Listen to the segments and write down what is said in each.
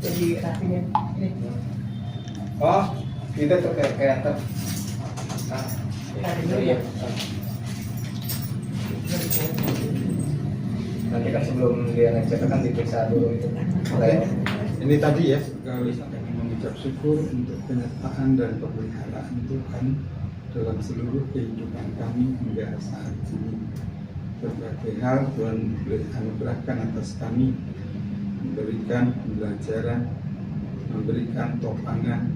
Jadi rapiin ini. Oh, kita tuh kayak Dulu ya. nanti kan sebelum dia ngecek kan diperiksa dulu itu. Ini tadi ya, kami mengucap syukur untuk penyertaan dan pemeliharaan Tuhan dalam seluruh kehidupan kami hingga saat ini. Berbagai hal Tuhan anugerahkan atas kami, memberikan pembelajaran, memberikan topangan,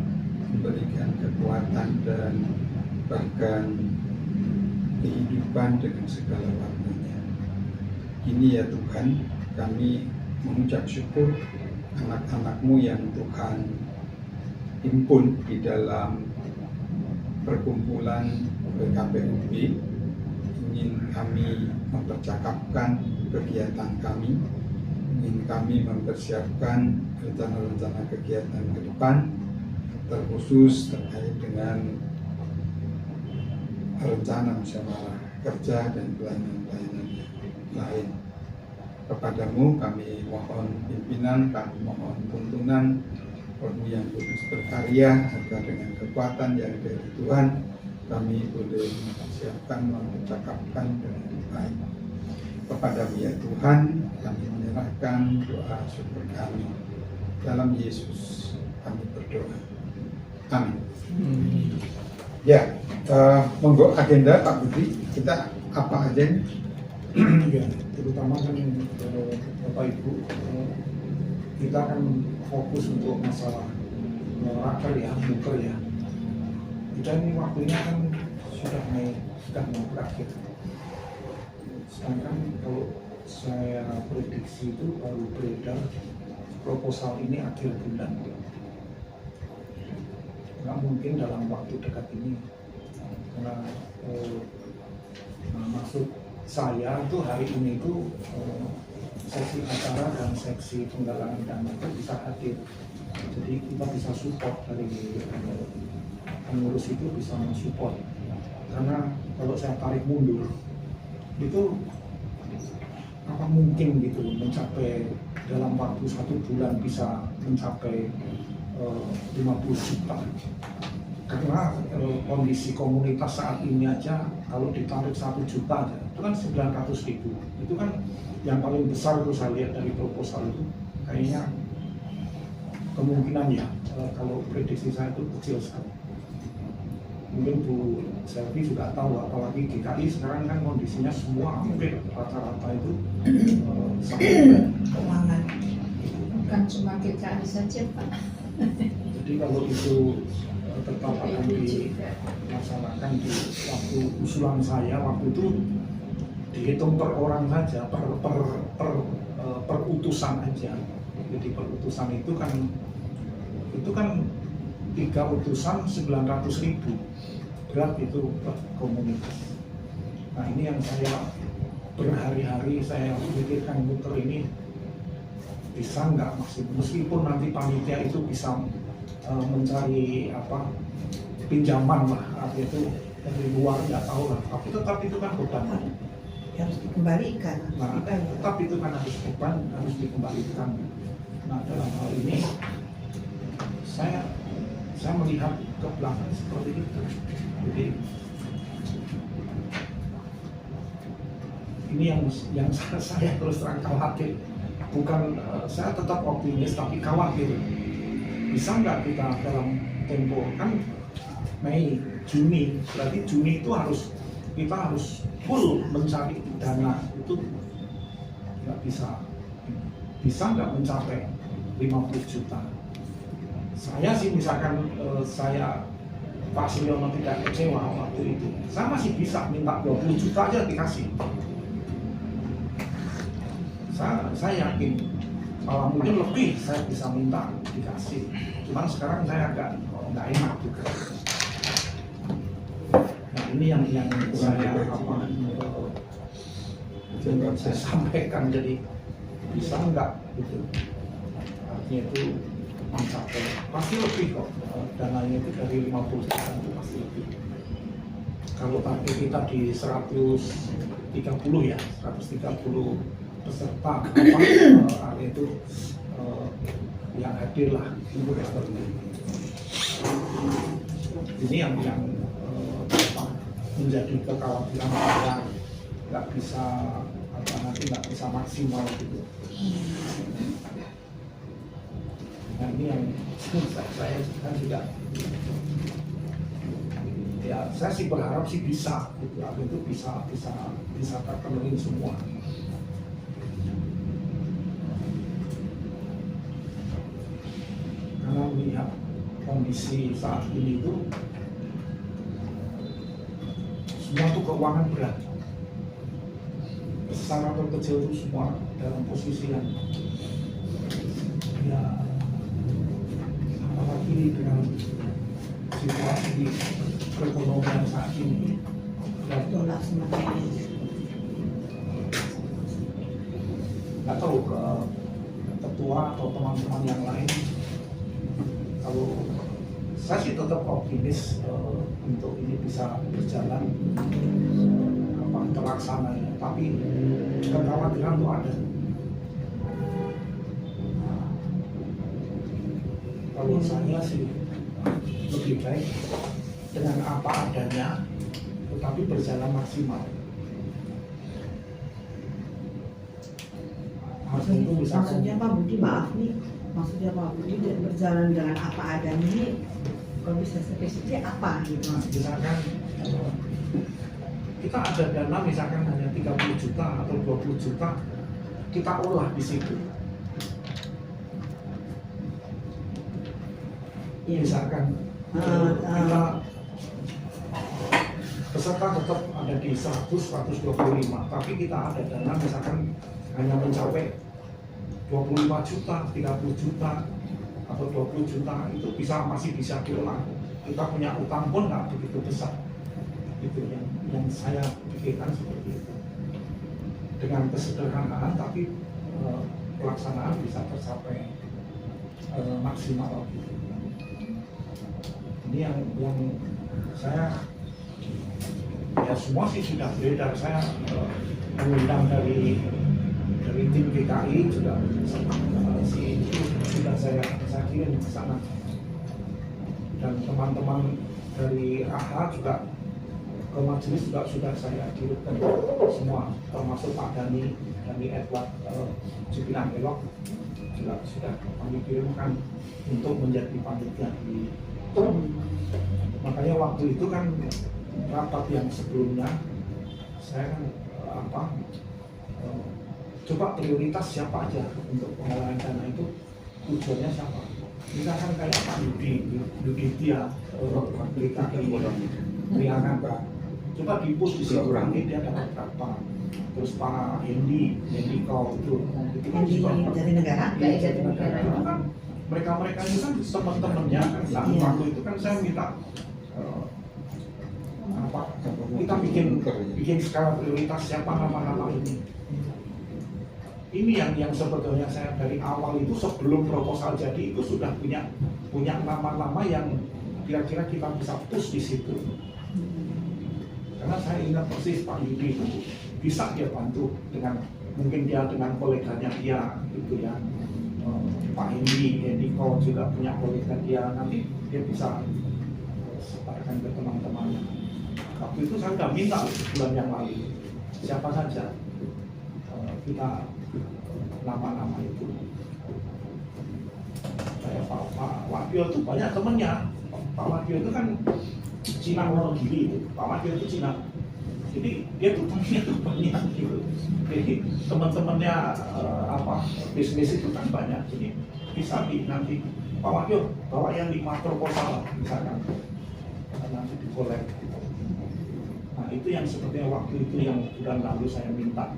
memberikan kekuatan dan bahkan kehidupan dengan segala warnanya. Kini ya Tuhan, kami mengucap syukur anak-anak-Mu yang Tuhan himpun di dalam perkumpulan PKPUB. Ingin kami mempercakapkan kegiatan kami, ingin kami mempersiapkan rencana-rencana kegiatan ke depan, terkhusus terkait dengan rencana musyawarah kerja dan pelayanan-pelayanan lain. Kepadamu kami mohon pimpinan, kami mohon tuntunan, Roh yang Kudus berkarya agar dengan kekuatan yang dari Tuhan kami boleh mempersiapkan, mempercakapkan dengan baik. Kepadamu ya Tuhan, kami menyerahkan doa syukur kami. Dalam Yesus kami berdoa. Amin. Ya, monggo agenda Pak Budi, kita apa aja? Ya, terutama kan Bapak Ibu, kita akan fokus untuk masalah raker ya, buker ya. Kita ini waktunya kan sudah mau berakhir. Sedangkan kalau saya prediksi itu baru beredar proposal ini akhir bulan. Nggak mungkin dalam waktu dekat ini, karena maksud saya itu hari ini itu seksi acara dan seksi penggalangan dana itu bisa hadir, jadi kita bisa support dari pengurus itu bisa mensupport. Karena kalau saya tarik mundur itu apa mungkin gitu mencapai dalam waktu 1 bulan bisa mencapai 50 juta. Karena kondisi komunitas saat ini aja kalau ditarik 1 juta aja itu kan 900.000. Itu kan yang paling besar itu saya lihat dari proposal itu, kayaknya kemungkinan ya kalau prediksi saya itu kecil sekali. Mungkin Bu Selvi juga tahu, apalagi GKI sekarang kan kondisinya semua hampir rata-rata itu sangat Keuangan. Bukan cuma GKI saja Pak. Jadi kalau itu tetap akan dilaksanakan di waktu usulan saya waktu itu dihitung per orang saja, per utusan aja. Jadi per utusan itu kan 3 utusan 900.000, berat itu per komunitas. Nah ini yang saya berhari-hari saya pikirkan, muter ini bisa nggak meskipun nanti panitia itu bisa mencari pinjaman lah, artinya itu dari luar nggak tahu lah, tapi tetap itu kan beban Harus dikembalikan. nah tetap itu kan harus dikembalikan. Nah dalam hal ini saya melihat ke belakang seperti itu. Jadi ini yang saya terus terang khawatir, bukan saya tetap optimis tapi khawatir bisa nggak kita dalam tempo kan Mei, Juni, berarti Juni itu kita harus full mencari dana, itu nggak bisa nggak mencapai 50 juta. Saya sih misalkan saya Pak Siliono tidak kecewa waktu itu, saya masih bisa minta 20 juta aja dikasih. Saya yakin malah mungkin lebih saya bisa minta dikasih, cuman sekarang saya agak nggak enak juga. Nah ini yang saya sampaikan, jadi bisa nggak gitu, artinya itu mencapai pasti lebih kok, dananya itu dari 50 juta itu pasti lebih. Kalau target kita di 130 ya, 130 peserta artinya itu yang hadir lah investor ini yang menjadi kekhawatiran saya nggak bisa nanti nggak bisa maksimal gitu. Nah ini yang saya kan juga ya saya sih berharap sih bisa gitu, itu bisa terpenuhi semua. Karena melihat kondisi saat ini itu semua tuh keuangan berat, besar atau kecil itu semua dalam posisi yang ya apalagi dengan situasi perekonomian saat ini dan dolar semakin nggak tahu ke ketua atau teman-teman yang lain, kalau saya sih tetap optimis untuk ini bisa berjalan terlaksana ya, tapi kekhawatiran itu ada. Kalau saya sih lebih baik dengan apa adanya, tetapi berjalan maksimal. Maksudnya Pak Budi, maaf nih, maksudnya Pak Budi berjalan dengan apa adanya ini, kalau bisa spesifiknya apa gitu? Nah, misalkan kita ada dana misalkan hanya 30 juta atau 20 juta, kita olah di situ. Misalkan kita peserta tetap ada di 100-125, tapi kita ada dana misalkan hanya mencapai 25 juta, 30 juta atau 20 juta, itu masih bisa diolah. Kita punya utang pun nggak begitu besar. Itu yang saya pikirkan seperti itu. Dengan kesederhanaan tapi pelaksanaan bisa tercapai maksimal. Ini yang saya ya semua sih sudah beredar. Saya mengundang dari tim GKI juga sudah saya kirim ke sana, dan teman-teman dari AHA juga ke majelis juga sudah saya kirimkan semua, termasuk Pak Dani Edward Cipinang Elok juga sudah kami kirimkan untuk menjadi panitia di. Makanya waktu itu kan rapat yang sebelumnya saya kan coba prioritas siapa aja untuk pengolahan dana itu, tujuannya siapa. Misalkan kayak Pak Yudhitya GKI Riangan, coba di-push di situ nanti dia dapat berapa. Terus Pak Hendi Kau itu kan juga dari negara, dari negara itu kan mereka itu kan teman-temannya kan. Nah, waktu itu kan saya minta kita bikin skala prioritas siapa nama-nama ini. Ini yang sebetulnya saya dari awal itu sebelum proposal jadi itu sudah punya nama-nama yang kira-kira kita bisa push di situ. Karena saya ingat persis Pak Yudi itu bisa dia bantu dengan mungkin dia dengan koleganya dia gitu ya. Pak Hendi Kau juga punya kolega dia, nanti dia bisa sebarkan ke teman-temannya. Waktu itu saya sudah minta bulan yang lalu siapa saja kita nama-nama itu. Kayak Pak Wadyo itu banyak temennya. Pak Wadyo itu kan Cina Wonogiri itu. Pak Wadyo itu Cina. Jadi dia tuh temennya tuh banyak gitu. Jadi teman-temannya bisnis itu kan banyak. Jadi bisa nanti Pak Wadyo bawa yang 5 proposal misalkan nanti dikolek. Nah itu yang sepertinya waktu itu yang bulan lalu saya minta.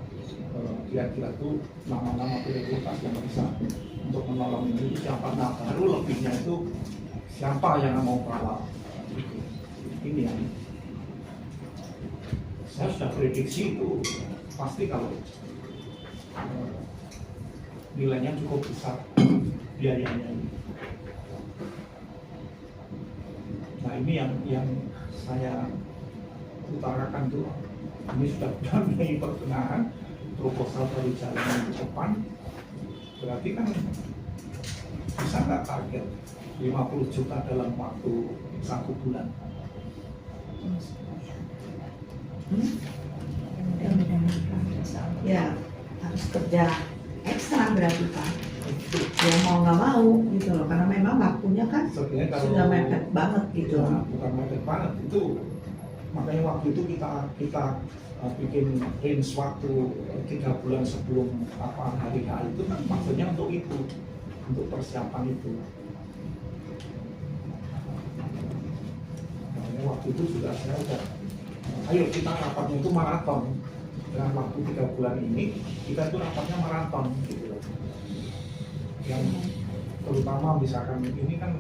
Kira-kira tuh nama-nama prioritas yang bisa untuk menolong ini siapa. Nah baru lebihnya itu siapa yang mau kawal. Ini yang saya sudah prediksi itu pasti kalau nilainya cukup besar biayanya ini. Nah ini yang saya utarakan tuh, ini sudah Mei pertengahan, proposal baru jalan ke depan, berarti kan bisa nggak target 50 juta dalam waktu 1 bulan? Ya harus kerja ekstra berarti Pak. Ya mau nggak mau gitu loh, karena memang waktunya kan Sebenarnya kalau sudah mepet banget gitu. Ya, bukan mepet banget itu, makanya waktu itu kita bikin range waktu 3 bulan sebelum hari H itu kan maksudnya untuk itu, untuk persiapan itu. Makanya waktu itu sudah saya ayo kita rapatnya itu maraton, dalam waktu 3 bulan ini kita itu rapatnya maraton gitu loh. Yang terutama misalkan ini kan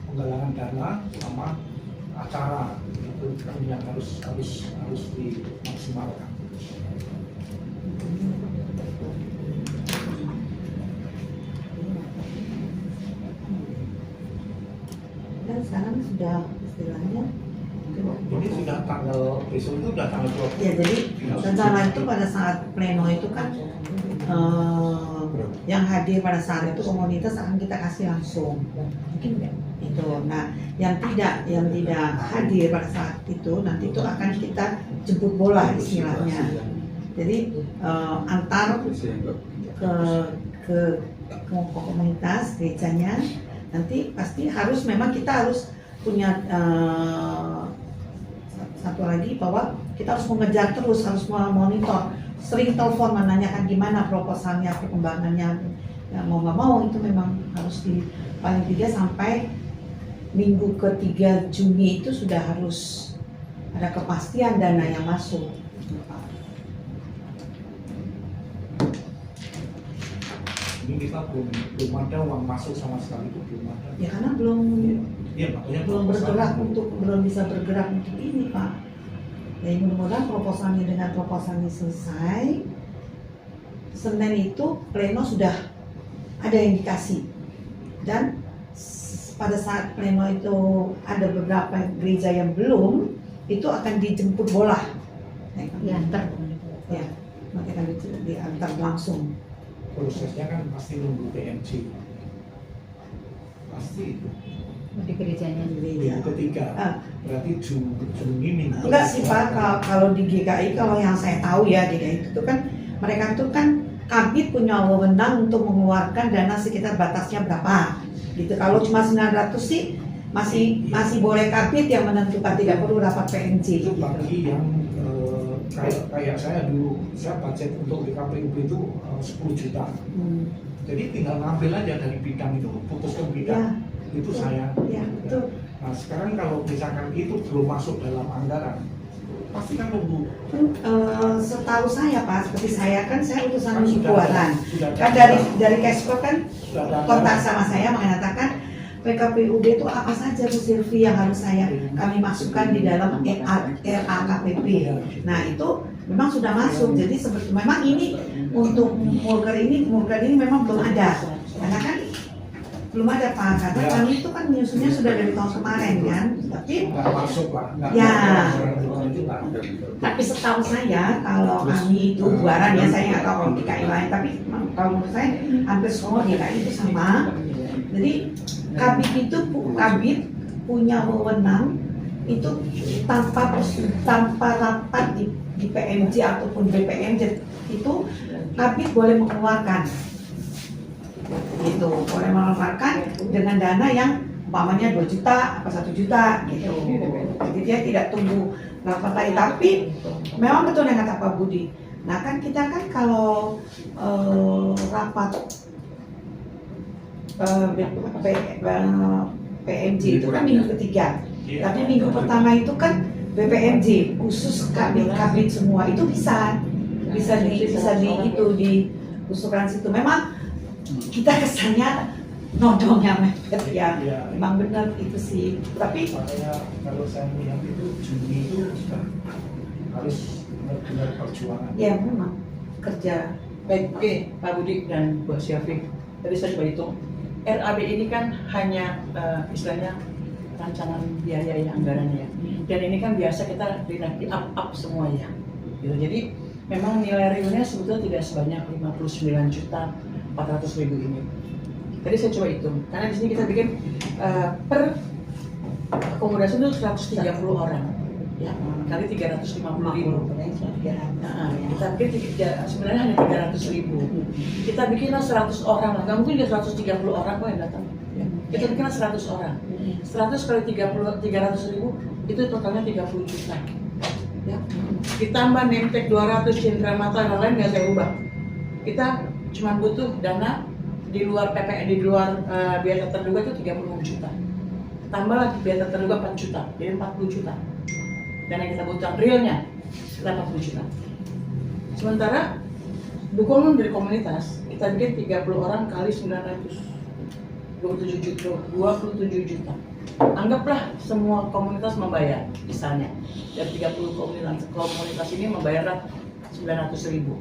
penggalangan dana sama acara itu kan yang harus dimaksimalkan. Dan sekarang sudah istilahnya Ini sudah tanggal, besok itu sudah tanggal 20. ya, jadi rencana itu pada saat pleno itu kan yang hadir pada saat itu komunitas akan kita kasih langsung mungkin itu. Nah yang tidak hadir pada saat itu nanti itu akan kita jemput bola istilahnya. Jadi antar ke komunitas gerejanya nanti pasti harus, memang kita harus punya satu lagi bahwa kita harus mengejar terus, harus memonitor, sering telepon menanyakan gimana proposalnya, perkembangannya. Ya, mau nggak mau itu memang harus di paling tidak sampai minggu ke-3 Juni itu sudah harus ada kepastian dana yang masuk. Ini kita belum ada uang masuk sama sekali, itu belum ada. Ya karena belum Makanya belum bergerak belum bisa bergerak untuk ini Pak. Ya mudah-mudahan proposalnya, dengan proposalnya selesai Senin itu pleno sudah ada yang dikasih, dan pada saat pleno itu ada beberapa gereja yang belum, itu akan dijemput bola. Diantar. Ya, nanti akan diantar langsung. prosesnya kan pasti nunggu PMC, pasti itu. Di gerejanya. Minggu ketiga, berarti Juni minggu. Enggak sih Pak, kalau di GKI, kalau yang saya tahu ya GKI itu kan mereka tuh kan Kabid punya wewenang untuk mengeluarkan dana sekitar batasnya berapa gitu. Kalau cuma 900 sih masih boleh Kabid yang menentukan, tidak perlu rapat PMC. Itu bagi yang kayak saya dulu, saya budget untuk di KPUB itu 10 juta. Jadi tinggal ngambil aja dari bidang itu, putuskan bidang. Itu saya. Ya, betul. Nah sekarang kalau misalkan itu belum masuk dalam anggaran, pasti kan nunggu. Setahu saya Pak, seperti saya kan saya utusan Kan sudah keuangan. sudah Kan ada. dari Kesko kan Sudah ada kontak anggaran. sama saya mengatakan PKPUD itu apa saja Bu Silvi yang harus kami masukkan di dalam RAKPP. Nah itu memang sudah masuk. Jadi memang ini untuk mulker ini memang belum ada. Karena kan belum ada Pak, karena kami itu kan menyusunnya sudah dari tahun kemarin kan. Tapi Nggak masuk lah. Ya. Itu lah. tapi setahu saya kalau kami itu buaran ya, saya nggak tahu kalau DKI lain, tapi kalau menurut saya hampir semua DKI itu sama. Jadi Kabid punya wewenang itu tanpa rapat di PMJ ataupun BPMJ itu Kabid boleh mengeluarkan gitu, boleh mengeluarkan dengan dana yang umpamanya 2 juta apa 1 juta gitu. Jadi dia tidak tunggu rapat lagi. Tapi memang betul yang kata Pak Budi. Nah kan kita kan kalau rapat PMJ itu kan minggu ketiga. Tapi minggu pertama itu kan BPMJ khusus kabit semua itu bisa diusulkan situ. Memang kita kesannya nodong yang mepet ya. Memang benar itu sih. Tapi makanya kalau saya melihat itu Juni itu sudah harus benar-benar perjuangan. ya memang kerja. Baik, oke Pak Budi dan Bu Syafiq. Tadi saya coba hitung, RAB ini kan hanya istilahnya rancangan biaya yang anggarannya ya. Dan ini kan biasa kita di up semua ya. Gitu. Jadi memang nilai realnya sebetulnya tidak sebanyak 59.400.000 ini. Tadi saya coba hitung, karena di sini kita bikin per akomodasi itu 130 orang, ya kali 350.000. Nah, kita bikin sebenarnya hanya 300.000. Kita bikinlah 100 orang lah, nggak mungkin dia 130 orang kok yang datang. Kita bikinlah 100 orang. 100 kali 300.000 itu totalnya 30 juta. Ya. Ditambah name tag 200, cindera mata dan lain nggak saya ubah. Kita cuma butuh dana di luar PPN, di luar biaya terduga itu 36 juta. Tambah lagi biaya terduga 4 juta, jadi 40 juta. Dan yang kita butuhkan realnya 80 juta. Sementara dukungan dari komunitas kita bikin 30 orang kali 927 juta. Anggaplah semua komunitas membayar, misalnya dari 30 komunitas ini membayarlah 900.000.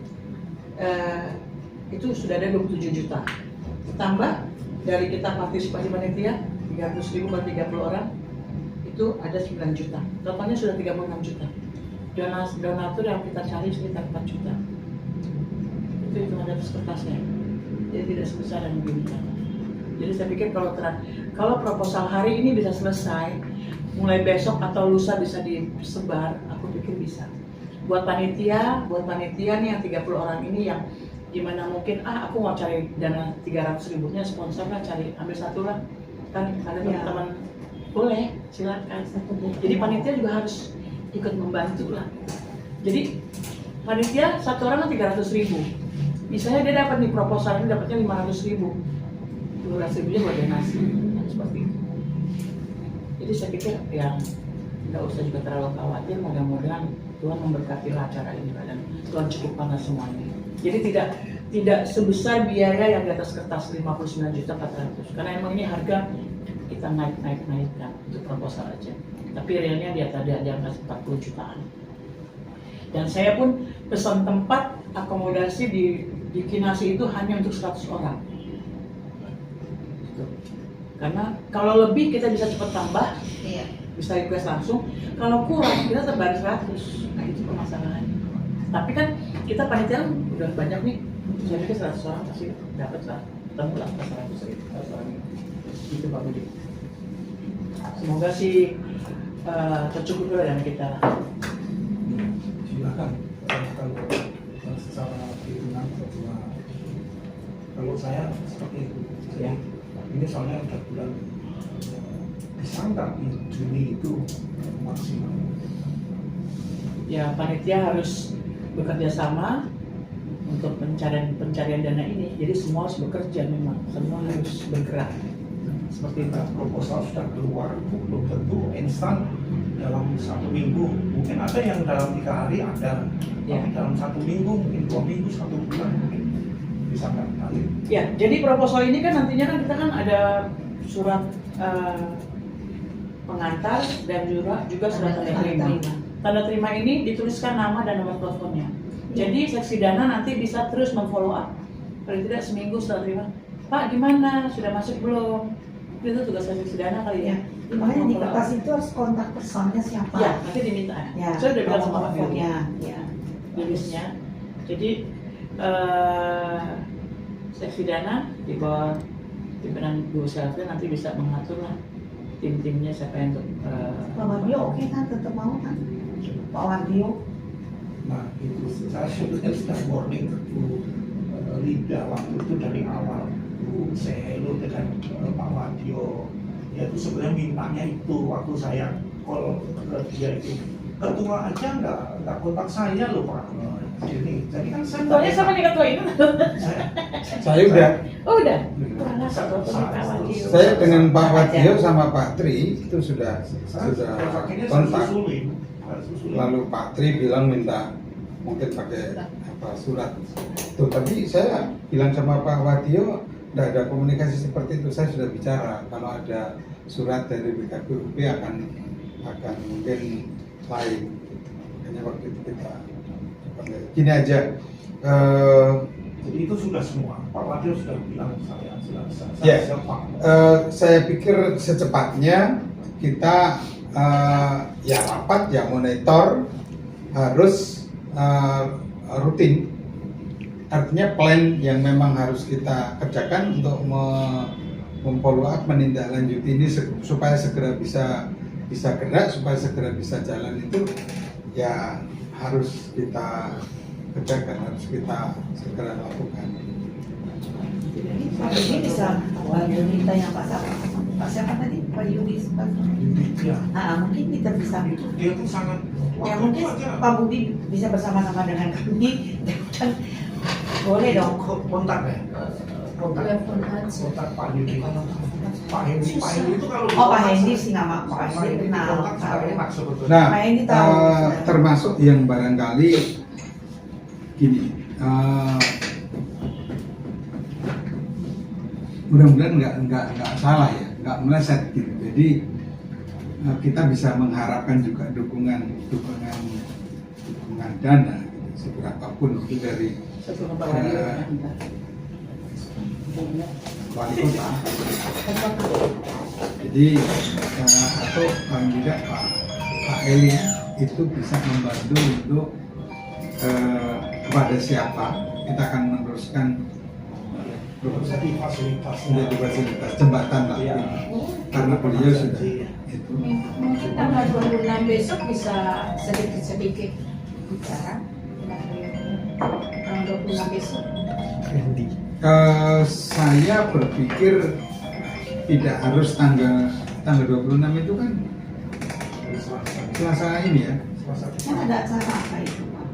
Itu sudah ada 27 juta. Tambah dari kita partisipasi panitia 300.000 per 30 orang itu ada 9 juta. Totalnya sudah 36 juta. Donatur yang kita cari sekitar 4 juta. Itu hitungan di atas kertasnya. Jadi tidak sebesar yang diinginkan. Jadi saya pikir kalau proposal hari ini bisa selesai, mulai besok atau lusa bisa disebar, aku pikir bisa. Buat panitia nih yang 30 orang ini yang gimana mungkin aku mau cari dana 300.000-nya sponsor lah, ambil satu lah, kan ada teman-teman boleh silakan. Jadi panitia juga harus ikut membantu lah. Jadi panitia satu orang kan 300.000, misalnya dia dapat nih proposal ini dapatnya 500.000, 12.000-nya buat donasi, seperti itu. Jadi saya pikir ya nggak usah juga terlalu khawatir, mudah-mudahan Tuhan memberkati acara ini dan Tuhan cukupkan semuanya. Jadi tidak sebesar biaya yang di atas kertas 59.400.000, karena emang ini harga kita naikkan untuk proposal aja. Tapi realnya di atas 40 jutaan. Dan saya pun pesan tempat akomodasi di Kinasi itu hanya untuk 100 orang. Karena kalau lebih kita bisa cepat tambah, bisa request langsung. Kalau kurang kita tebar 100. Nah itu permasalahannya. Tapi kan kita panitia udah banyak nih. Saya pikir 100 orang pasti dapat lah. Ketemu lah 100 orang ini. Itu Pak Budi. Semoga sih tercukupi dengan kita. Silakan kalau secara hitungan kalau saya seperti itu. Ya. Ini soalnya udah bulan disangka di Juni itu maksimal. Ya panitia harus bekerja sama untuk pencarian dana ini. Jadi semua harus bekerja, memang semua harus bergerak seperti itu. Proposal sudah keluar itu belum tentu instan dalam 1 minggu. Mungkin ada yang dalam 3 hari ada, tapi dalam 1 minggu, mungkin 2 minggu, 1 bulan mungkin bisa kan. Ya, jadi proposal ini kan nantinya kan kita kan ada surat pengantar dan juga surat tanda terima. Tanda terima ini dituliskan nama dan nomor teleponnya. Jadi seksi dana nanti bisa terus memfollow up. Paling tidak seminggu setelah terima, Pak gimana? Sudah masuk belum? Itu tugas seksi dana kali ya. Makanya di kertas itu harus kontak personnya siapa? Ya, nanti diminta. Ya, Saya udah bilang sama Pak Firly. Ya. Tulisnya. Jadi seksi dana di bawah pimpinan Bu Selvi nanti bisa mengatur lah tim-timnya siapa yang untuk Pak Wadio oke kan, tetap mau kan? Pak Wadio. Nah itu saya sebenarnya sudah warning ke Bu Lida waktu itu dari awal. Bu saya hello dengan Pak Wadio. Ya itu sebenarnya mintanya itu waktu saya call ke dia itu. Ketua aja nggak kontak saya loh Pak. Jadi kan saya Ketuanya sama nih ketua itu. Saya udah. Oh udah. Saya dengan Pak Wadio sama Pak Tri itu sudah kontak. Lalu Pak Tri bilang minta mungkin pakai surat. Tuh tadi saya bilang sama Pak Wadio tidak ada komunikasi seperti itu. Saya sudah bicara kalau ada surat dari BKPUB akan mungkin lain. Makanya waktu itu kita gini aja. Jadi itu sudah semua. Pak Wadio sudah bilang saya pikir secepatnya kita ya rapat ya monitor harus rutin. artinya plan yang memang harus kita kerjakan untuk memfollow up, menindaklanjuti ini supaya segera bisa gerak, supaya segera bisa jalan, itu ya harus kita kerjakan, harus kita segera lakukan. Jadi Pak Yudi bisa bantu minta yang Pak siapa tadi? Pak Yudi. Ya, Mungkin kita bisa. dia tuh sangat Ya mungkin Pak Budi bisa bersama-sama dengan kami. Dan boleh dong. kontak ya, kontak Telepon aja. kontak Pak Yudi. Pak Hendi itu kalau Oh Pak Hendi sih nama Pak Hendi kenal. kontak sangat enak sebetulnya. Nah, Pak Hendi tahu. termasuk yang barangkali gini, mudah-mudahan nggak salah ya, nggak meleset gitu. Jadi kita bisa mengharapkan juga dukungan dana gitu, seberapapun itu dari Satu Pak Wali. wali kota. Jadi atau paling tidak Pak Eli itu bisa membantu untuk kepada siapa kita akan meneruskan Jadi fasilitas menjadi fasilitas jembatan lah, Iya. karena beliau sudah itu. Mungkin tanggal 26 besok bisa sedikit-sedikit bicara dengan beliau. Tanggal 26 besok. Saya berpikir tidak harus tanggal 26 itu kan Selasa ini ya, Kan ada acara apa itu Pak?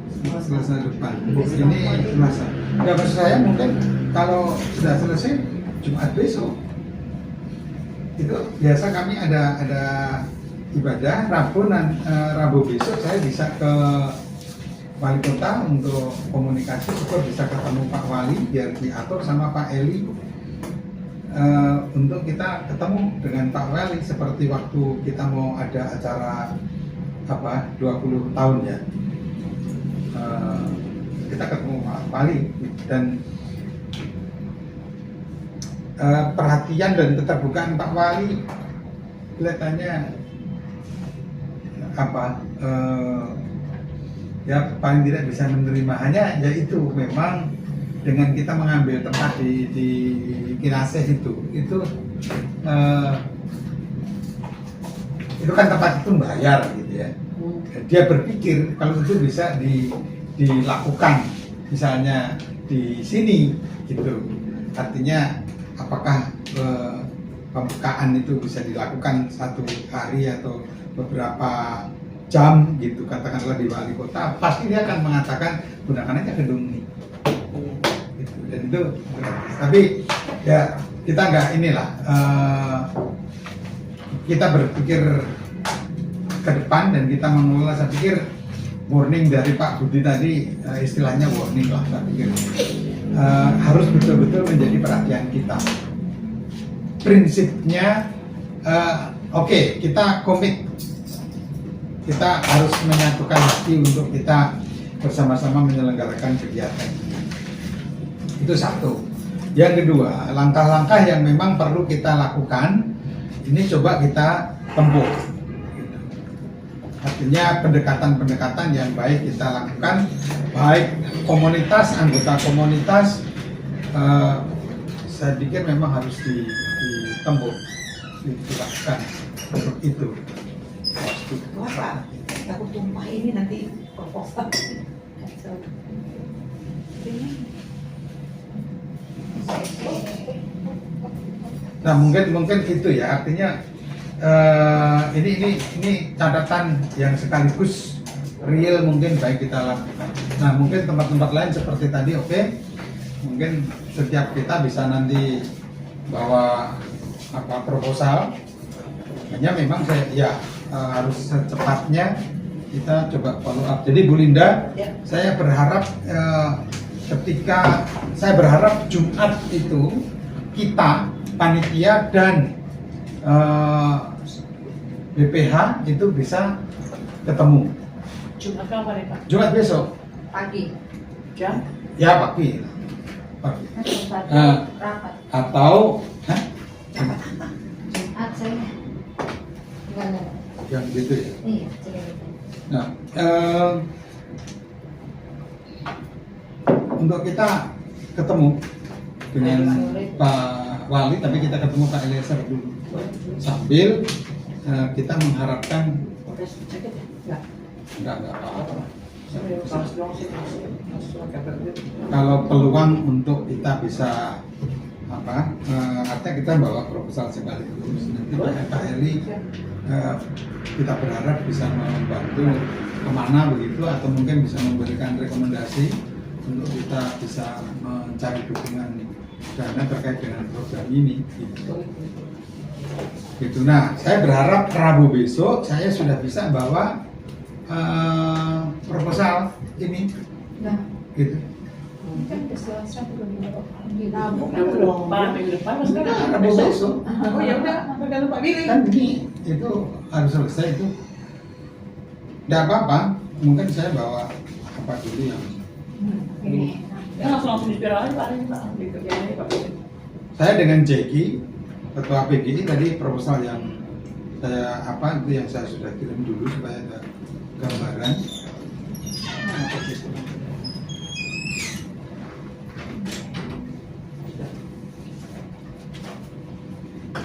Selasa depan. Ini Selasa. Ya maksud saya mungkin kalau sudah selesai Jumat besok itu biasa kami ada ibadah Rabu besok saya bisa ke wali kota untuk komunikasi, supaya bisa ketemu Pak Wali biar diatur sama Pak Eli untuk kita ketemu dengan Pak Wali seperti waktu kita mau ada acara 20 tahun ya, kita ketemu Pak Wali dan perhatian dan keterbukaan Pak Wali kelihatannya ya paling tidak bisa menerima, hanya yaitu memang dengan kita mengambil tempat di Kinaseh itu kan tempat itu bayar gitu ya. Dia berpikir kalau itu bisa dilakukan misalnya di sini gitu, artinya apakah pembukaan itu bisa dilakukan satu hari atau beberapa jam gitu, katakanlah di wali kota, pasti dia akan mengatakan gunakan aja gedung ini gitu. Dan itu tapi ya kita nggak inilah, kita berpikir ke depan dan kita mengelola. Saya pikir warning dari Pak Budi tadi, istilahnya warning lah, saya pikir harus betul-betul menjadi perhatian kita. Prinsipnya oke, kita komit, kita harus menyatukan hati untuk kita bersama-sama menyelenggarakan kegiatan. Itu satu. Yang kedua, langkah-langkah yang memang perlu kita lakukan, ini coba kita tempuh. Artinya pendekatan-pendekatan yang baik kita lakukan, baik komunitas, anggota komunitas, saya pikir memang harus ditempuh, dilakukan untuk itu. Wah Pak, takut tumpah ini nanti proposal. Nah mungkin itu ya, artinya ini catatan yang sekaligus real mungkin baik kita lakukan. Nah mungkin tempat-tempat lain seperti tadi mungkin setiap kita bisa nanti bawa proposal. Hanya memang harus secepatnya kita coba follow up. Jadi Bu Linda, saya berharap saya berharap Jumat itu kita panitia dan BPH itu bisa ketemu. Jumat kapan ya Pak? Jumat besok. Pagi. Jam? Ya pagi. Rapat. Atau Jumat saya. Enggak ada. yang gitu ya. Iya, saya. Nah, untuk kita ketemu dengan Pak Wali, tapi kita ketemu Pak Eliezer dulu sambil kita mengharapkan Oke, sakit ya? Enggak. enggak apa-apa. Enggak. Kalau peluang untuk kita bisa artinya kita bawa proposal sekaligus nanti Pak Heri kita berharap bisa membantu kemana begitu, atau mungkin bisa memberikan rekomendasi untuk kita bisa mencari dukungan dana terkait dengan program ini gitu. Nah, saya berharap Rabu besok saya sudah bisa bawa proposal ini Nah, gitu. ini kan ke Selasa belum di Rabu Rabu. minggu depan mas kan? Rabu besok Oh ya udah, tergantung Pak Billy. kan ini itu harus selesai itu. Tidak apa-apa, mungkin saya bawa apa dulu yang Ini. Ya langsung inspirasi Pak Billy, Pak. Dikerjain aja Pak Billy. saya dengan Jeki ketua PGI tadi proposal yang saya itu yang saya sudah kirim dulu supaya ada gambaran.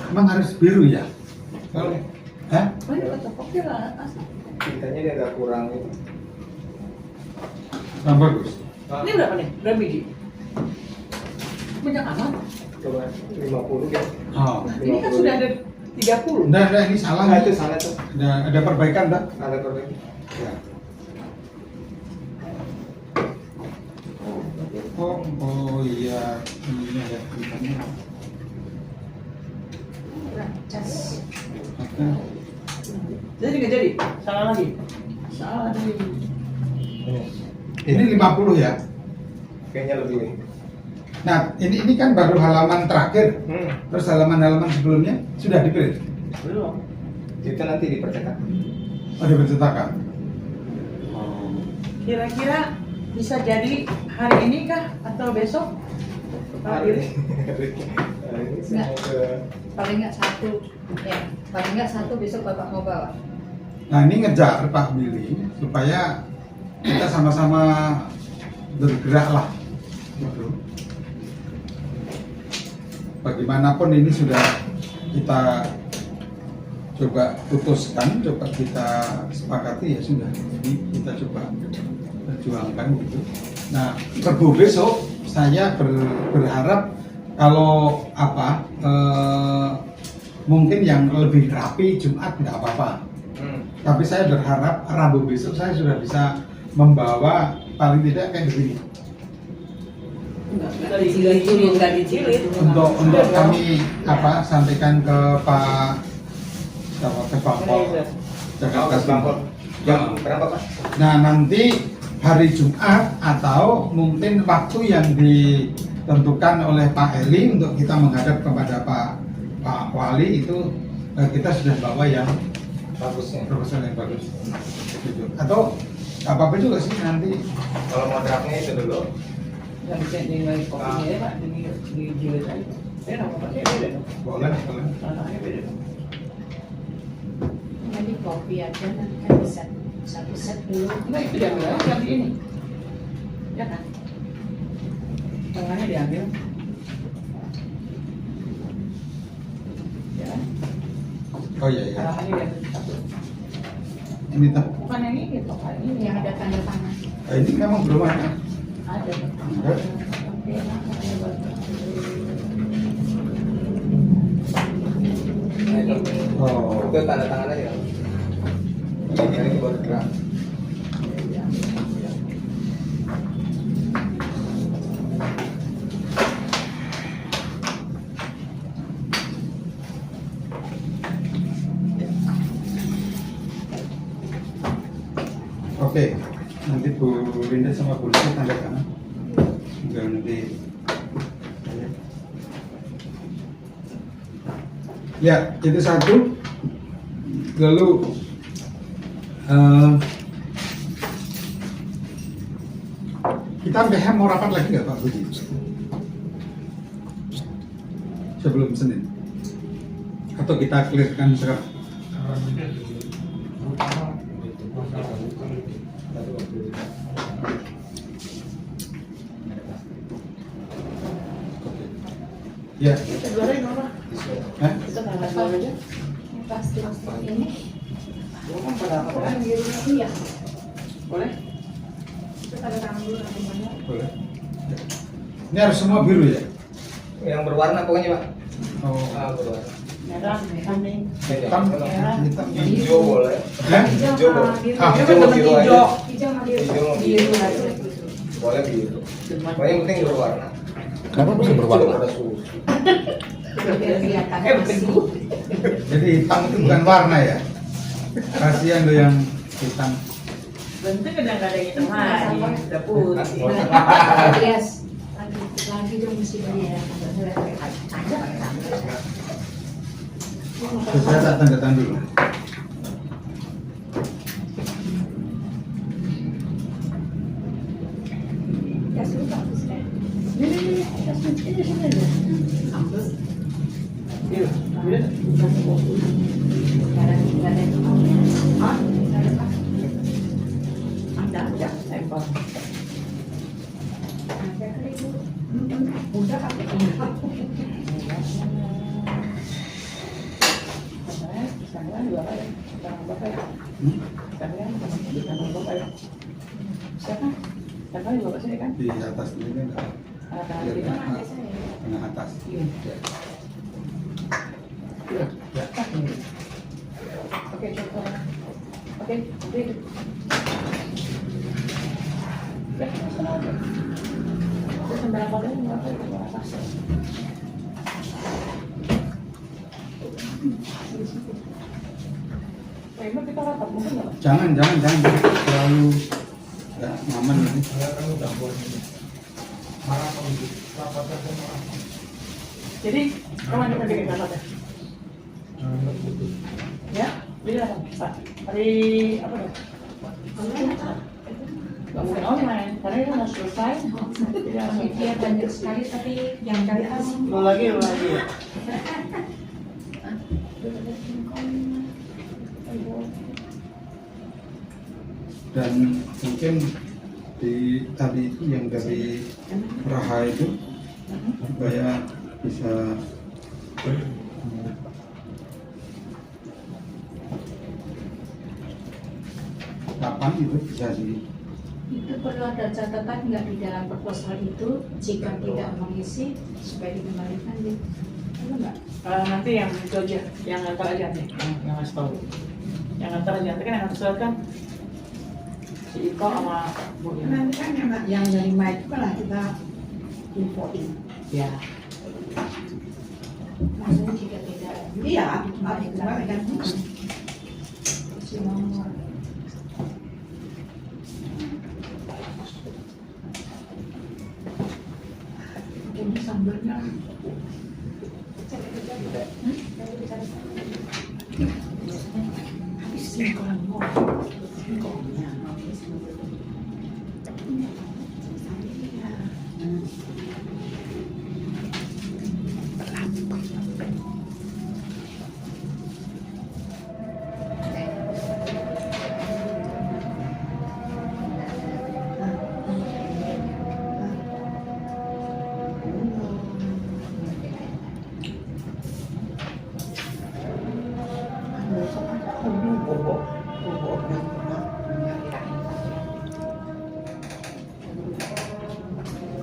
Emang harus biru ya? Boleh. Hah? Oh iya betul, oke lah. Ceritanya dia agak kurang itu. Nah, bagus. Ini berapa nih? Berapa biji? Banyak amat. Coba 50 ya. Oh. Ini kan sudah ada 30. Nah, ini salah. Nah, nih. itu salah tuh. Ada perbaikan, Mbak? Ada korban. Ya. Oh iya, ini ada tulisannya. Cas. Oke. Jadi nggak jadi? Salah lagi. Salah lagi. Ini 50 ya. Kayaknya lebih. Nah, ini kan baru halaman terakhir. Hmm. Terus halaman-halaman sebelumnya sudah di-print. Belum. Itu nanti dipercetak. Ada pencetakan. Kira-kira bisa jadi hari ini kah atau besok? Pak Billy? Ini saya mau ke Paling nggak satu. Ya, paling nggak satu besok Bapak mau bawa. Nah, ini ngejar Pak Billy supaya kita sama-sama bergerak lah. Gitu. Bagaimanapun ini sudah kita coba putuskan, coba kita sepakati ya sudah. Jadi kita coba perjuangkan gitu. Nah, Rabu besok saya berharap kalau mungkin yang lebih rapi Jumat nggak apa-apa. Tapi saya berharap Rabu besok saya sudah bisa membawa paling tidak kayak begini Nggak dicilid, nggak dicilid. untuk kami sampaikan ke Pak Bangkok Jakarta Timur. Jam berapa Pak? Nah, nanti hari Jumat atau mungkin waktu yang ditentukan oleh Pak Eli untuk kita menghadap kepada Pak Wali itu kita sudah bawa yang Bagusnya. proposal yang bagus. Gitu. Atau apa-apa juga sih nanti. Kalau mau draftnya itu dulu. Yang bisa nilai kopinya ya Pak, dijilid aja. Nama Paknya beda dong. Boleh. Tanahnya beda dong. Jadi kopi aja nanti kan bisa satu set dulu. Enggak, itu diambil aja yang di ini. Ya kan? Tengahnya diambil. Ya. Oh iya iya. Halamannya diambil satu. Ini tuh. Bukan yang ini, Pak. Ini Ini yang ada tanda tangan. Ini memang belum ada. ada. Oke. Nah, itu. Oh. Itu tanda tangan aja. Ini baru draft. Oke, nanti Bu Linda sama Bu Lisa tanda tangan. Sudah nanti. Ya, itu satu. Lalu kita PH mau rapat lagi nggak Pak Budi? Sebelum Senin? Atau kita clearkan sekarang? Ya. Kita dua aja apa? Hah? Kita tanggal dua aja. Plastik ini Gua kan pada apa? orang biru ya. Boleh? Itu tanda tangan dulu nanti banyak. Boleh. Ya. Ini harus semua biru ya? Yang berwarna pokoknya Pak. Oh. Berwarna. Merah, kuning. Hitam, hitam. Hijau boleh. Hah? Hijau boleh. Ah, Hijau kan teman hijau. Hijau sama biru. Hijau sama Biru biru. aja. Boleh biru. Pokoknya yang penting berwarna. Kenapa bisa berwarna? Ada susu. Biar kelihatan Penting masih. Bu. Jadi hitam itu bukan warna ya? Kasihan lo yang hitam. Penting udah nggak ada hitam lagi. Udah putih. Yes. Lagi dong mesti bayar. Terus saya tak tanda tangan dulu. Ya sudah, sudah. Ini sini aja. Ambil. Iya, iya. Sekarang kita ada yang mau. Ah, Ada apa? ada, tempel. Ada kali Bu. Udah pakai ini. Saya dua kali. Tangan bapak ya. Tangan bapak ya. Siapa? Siapa di bapak sini kan? Di atas ini kan enggak. Tangan Biar kita. enggak tengah atas. Iya. Iya. Oke, coba. Oke, oke. Ya, sana aja. Terus sampai apa lagi? Apa itu? Apa? Emang kita rapat mungkin nggak? Jangan terlalu enggak nyaman ini. Saya kan udah buat ini. Marah kalau gitu. Rapatnya pun marah. Jadi, kapan kita bikin rapatnya? Jangan putus. Ya, bila Pak. Hari apa dong? Nggak mungkin online, karena itu mau selesai. Jadi langsung Iya banyak sekali tapi yang kali asing. Lo lagi. Dan mungkin di tadi itu yang dari Raha itu supaya bisa kapan itu bisa di Itu perlu ada catatan nggak di dalam proposal itu jika tidak mengisi supaya dikembalikan gitu. Perlu nggak? Nanti yang itu aja, yang antar aja nih, yang ngasih tahu. Yang antar aja, nanti kan yang antar surat kan si Iko sama Bu ya. Nanti kan yang nerima itu kan lah kita infoin. Ya. Maksudnya jika tidak Iya, harus dikembalikan. si nomor. Ini sambalnya. Habis singkong. Singkongnya.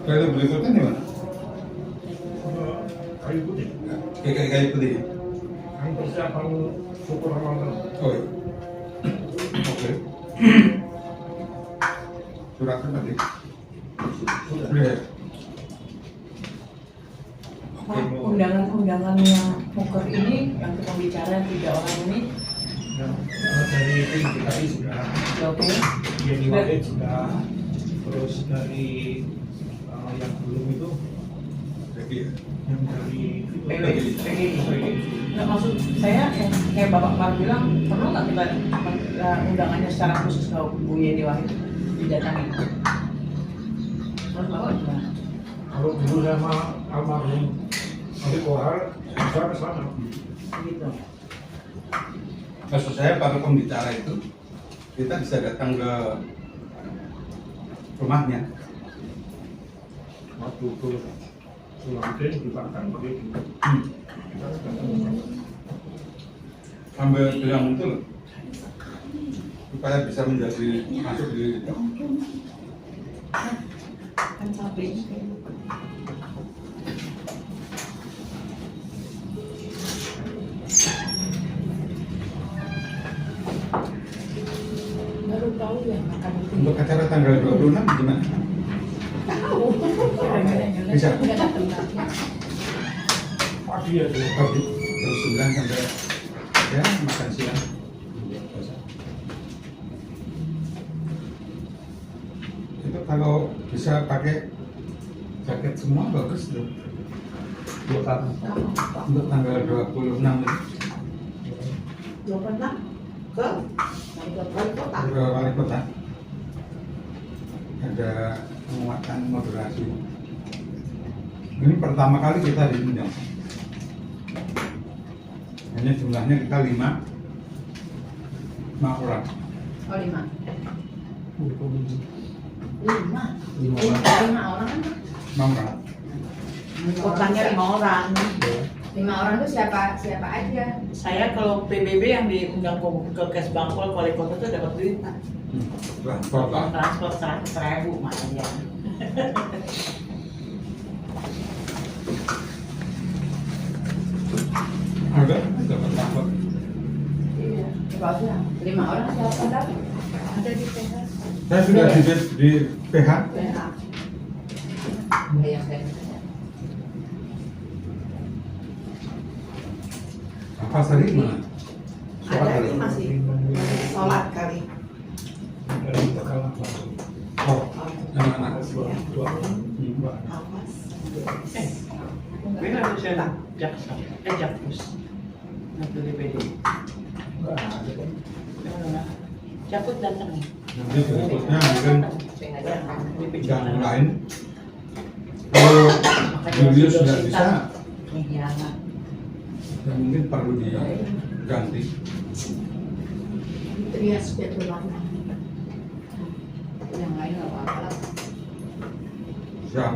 Kalau berikutnya di mana? Kayu putih. Kayak putih. Kan persiapan syukur Ramadan. Oh iya. Oke. Suratnya tadi. Sudah. Sudah. Nah, undangan-undangan yang poker ini, yang kita bicara 3 orang ini, Ya, dari tim DKI sudah, ya oke. Yeni Wahid sudah, terus dari yang belum itu, Lagi ya. yang dari Nggak, maksud saya yang kayak Bapak kemarin bilang, perlu nggak kita undangannya secara khusus ke Bu Yeni Wahid didatangi? Menurut Bapak gimana? kalau dulu sama almarhum Abi Kohar, saya ke sana. Gitu. Maksud saya para pembicara itu kita bisa datang ke rumahnya. Waktu itu Oke, kita akan beri. Sambil bilang itu loh, supaya bisa menjadi masuk di lidah. Kan pabrik. Baru tahu ya makan itu. Untuk acara tanggal 26 gimana? Tahu. Bisa. Nggak ada tempatnya. Pagi ya, tuh. Pagi terus 9 sampai ya makan siang. Itu kalau bisa pakai jaket semua bagus tuh. Buat apa? Untuk tanggal 26 itu. 26 ke wali kota. Ke wali kota ada penguatan moderasi. Ini pertama kali kita diundang. Hanya jumlahnya kita 5 orang. Oh 5. 5 5 orang kan? 5 orang. Kotanya 5 orang. 5 orang tuh siapa aja? Saya kalau PBB yang diundang ke Kes Bangpol wali kota itu dapat duit Pak. Transport lah. Transport 100.000 makanya. Ada dapat transport. Iya. Bagus. 5 orang siapa dapat? Ada di PH. Saya sudah di PH. PH. Yang saya Apa tadi mana? Ada itu masih sholat kali. Oh, yang mana? Awas. Gue harus saya jaksa, jakpus. Nanti DPD. Jakpus datang nih. Nanti berikutnya mungkin DPD yang lain. Kalau Julius sudah bisa, Iya. ya mungkin perlu diganti. Trias Petrolana. Yang lain nggak apa-apa. Siap.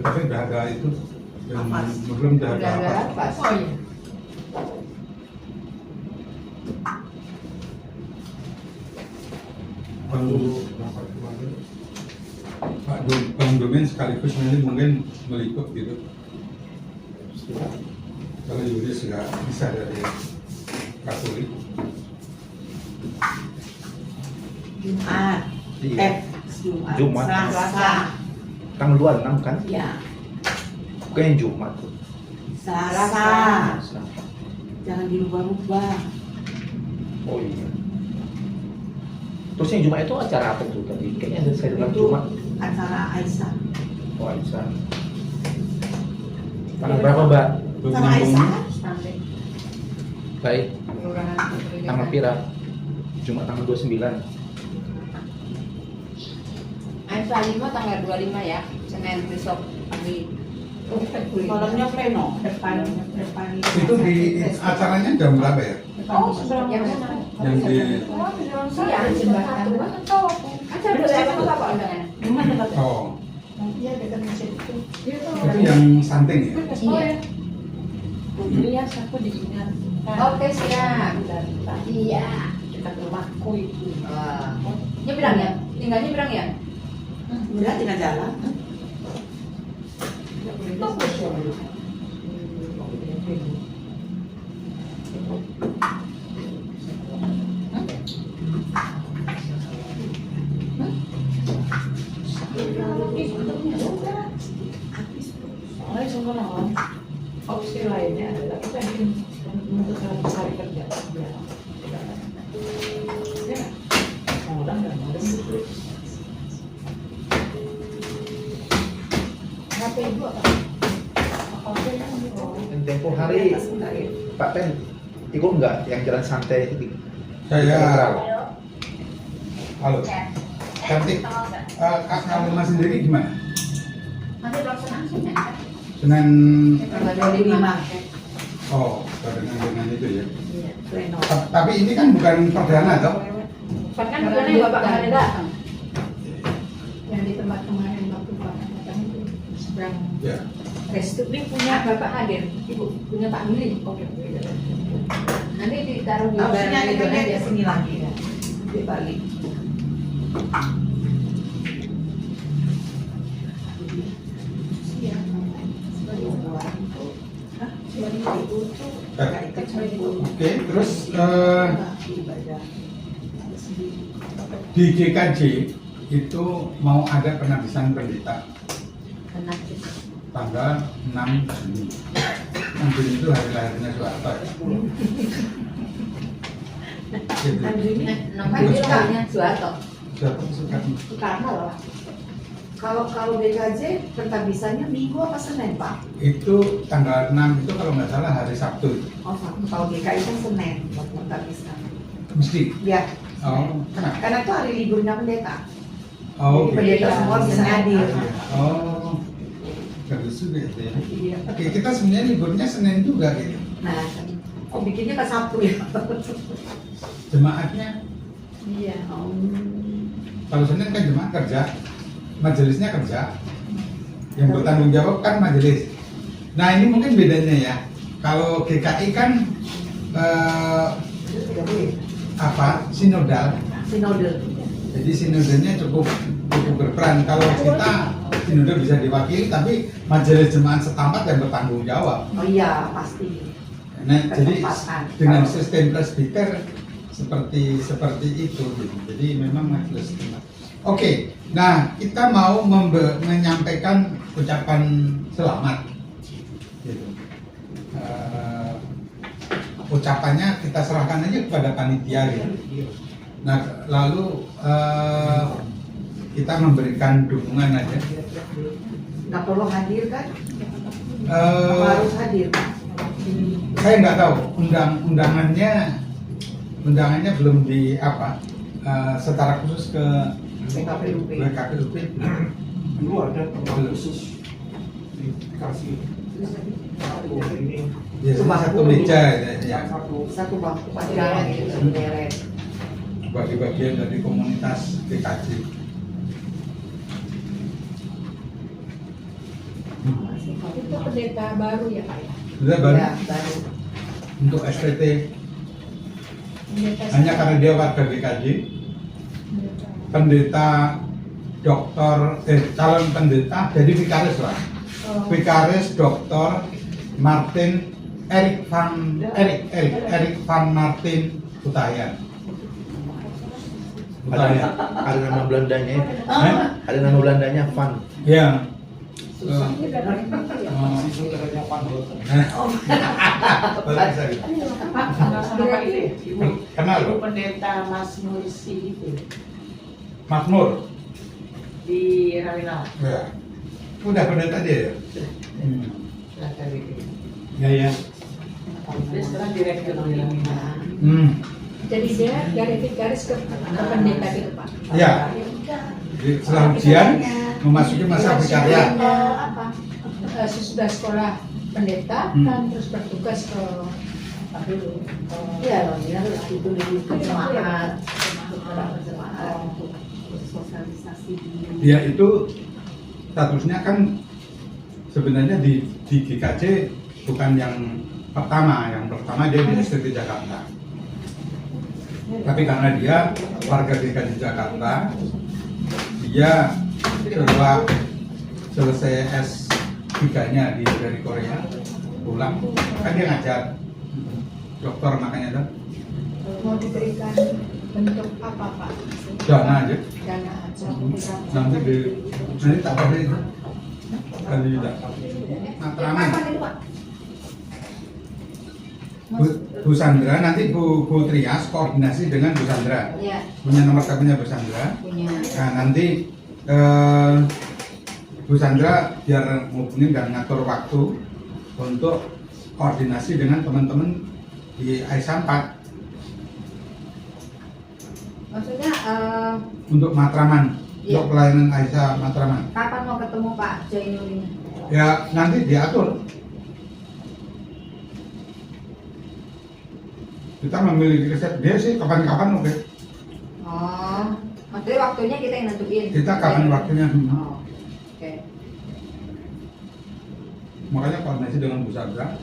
Tapi udah ada itu yang belum udah ada Udah apa. ada apa? Oh iya. Bang Domen sekaligus nanti mungkin meliput gitu. Kalau Julius nggak bisa dari Katolik. Jumat. Iya. Jumat. Selasa. Tanggal 26 kan? Iya. Bukan Jumat tuh. Selasa. Jangan dirubah-rubah. Oh iya. Terus yang Jumat itu acara apa tuh tadi? Kayaknya ada saya dengar Itu Jumat. acara Aisyah. Oh Aisyah. Tanggal berapa Mbak? Acara Aisyah. Sampai Baik. kelurahan. Tanggal pira? Jumat tanggal 29. Aisyah 5 tanggal 25 ya. Senin besok pagi. Malamnya pleno. Depan. Itu di acaranya jam berapa ya? Oh, sebelum yang mana? Yang di Siang jembatan. Acara berapa apa undangannya? oh Iya dekat masjid itu. itu yang santing ya? Iya. Iya, aku diingat. Oke siap. Iya. Dekat rumahku itu. Wah. Nyebrang ya? Tinggal nyebrang ya? Udah tinggal jalan. Soalnya semua orang opsi lainnya adalah kita ingin untuk cari kerja. Ya, orang nggak mau gitu. HP ibu apa? Apa yang Dan tempo hari Pak Pen ikut nggak yang jalan santai itu? Saya halo cantik. Kak Kalima sendiri gimana? Nanti pelaksanaan Senin kan? Senin Tanggal 25. oh barengan dengan itu ya. Iya. Pleno. Tapi ini kan bukan perdana toh? Kan bulan yang Bapak kemarin datang. Yang di tempat kemarin waktu Bapak datang itu seberang Ya. restu ini punya Bapak hadir, Ibu punya Pak Mili. Oke. Nanti ditaruh di Harusnya barang itu ada aja. di sini lagi ya. Dibalik. Oke, terus di GKJ itu mau ada penabisan pendeta tanggal 6 Juni. 6 Juni itu hari lahirnya Soeharto ya. Gitu. Namanya bilangnya Soeharto. Soeharto. Soekarno loh. Kalau BKJ pentabisannya Minggu apa Senin Pak? Itu tanggal 6 itu kalau nggak salah hari Sabtu. Oh Sabtu. Kalau DKI kan Senin buat pentabisan. Mesti. Ya. Oh, kenapa? Karena itu hari liburnya pendeta. Oh, Jadi pendeta semua bisa hadir. Oh, bagus juga itu ya. Iya. Oke, kita sebenarnya liburnya Senin juga gitu. Nah, kok bikinnya ke Sabtu ya? Jemaatnya, Iya. kalau Senin kan jemaat kerja, majelisnya kerja. Yang bertanggung jawab kan majelis. Nah ini mungkin bedanya ya. Kalau GKI kan sinodal. Sinode. Jadi sinodenya cukup berperan. Kalau kita sinode bisa diwakili, tapi majelis jemaat setempat yang bertanggung jawab. Oh iya, pasti. Nah, jadi Ketepatan. dengan sistem presbiter seperti itu. Gitu. Jadi memang majelis setempat. Oke, nah kita mau menyampaikan ucapan selamat. Gitu. Ucapannya kita serahkan aja kepada panitia. Gitu. Nah, lalu kita memberikan dukungan aja. Nggak perlu hadir kan? Eh, Apa harus hadir? saya nggak tahu undangannya belum di secara khusus ke PKPUP. BKPUP. Dulu ada tempat khusus dikasih satu ini Biasanya satu meja ya, Satu bangku pelajaran gitu, satu deret. bagi bagian dari komunitas PKJ. Itu pendeta baru ya Pak ya? Sudah baru Ya, baru. untuk STT Pendeta hanya karena dia warga GKJ. Pendeta calon pendeta jadi vikaris lah. Vikaris Dr. Erik van Martin Hutahian. Ada nama Belandanya ya? Hah? Ada nama Belandanya Van. Ya. Ini darah itu ya? si saudaranya Pak Dolten. Sama itu ya, Ibu. Kenal Ibu loh? pendeta Mas Nursi itu Makmur. di Rawinal. Ya. Udah pendeta dia ya? Ya ya. Dia sekarang direktur di Rawinal. Jadi dia dari vikaris ke pendeta gitu Pak? Ya. Jadi setelah ujian memasuki masa vikariat. Apa? Sesudah sekolah pendeta kan terus bertugas ke apa dulu? Iya loh, dia harus itu dulu ke jemaat. Untuk sosialisasi di Dia itu statusnya kan sebenarnya di GKJ bukan yang pertama. Yang pertama dia di STT Jakarta. Tapi karena dia warga GKJ Jakarta, dia setelah selesai S3-nya dari Korea pulang, kan dia ngajar dokter makanya tuh mau diberikan bentuk apa Pak? dana aja. Dana aja. Nanti tak ada itu kali juga matraman. Apa itu Pak? Bu Sandra, nanti Bu Trias koordinasi dengan Bu Sandra. Iya, Punya nomor teleponnya Bu Sandra. punya. Nah nanti Bu Sandra biar ngubungin dan ngatur waktu untuk koordinasi dengan teman-teman di AISA 4 Maksudnya untuk Matraman, Iya. untuk pelayanan AISA Matraman. kapan mau ketemu Pak Jainuddin? Ya nanti diatur. Kita memiliki riset dia sih kapan-kapan oke. Oh, maksudnya waktunya kita yang nentuin. Kita kapan waktunya. Oh, oke. makanya koordinasi dengan Bu Sabra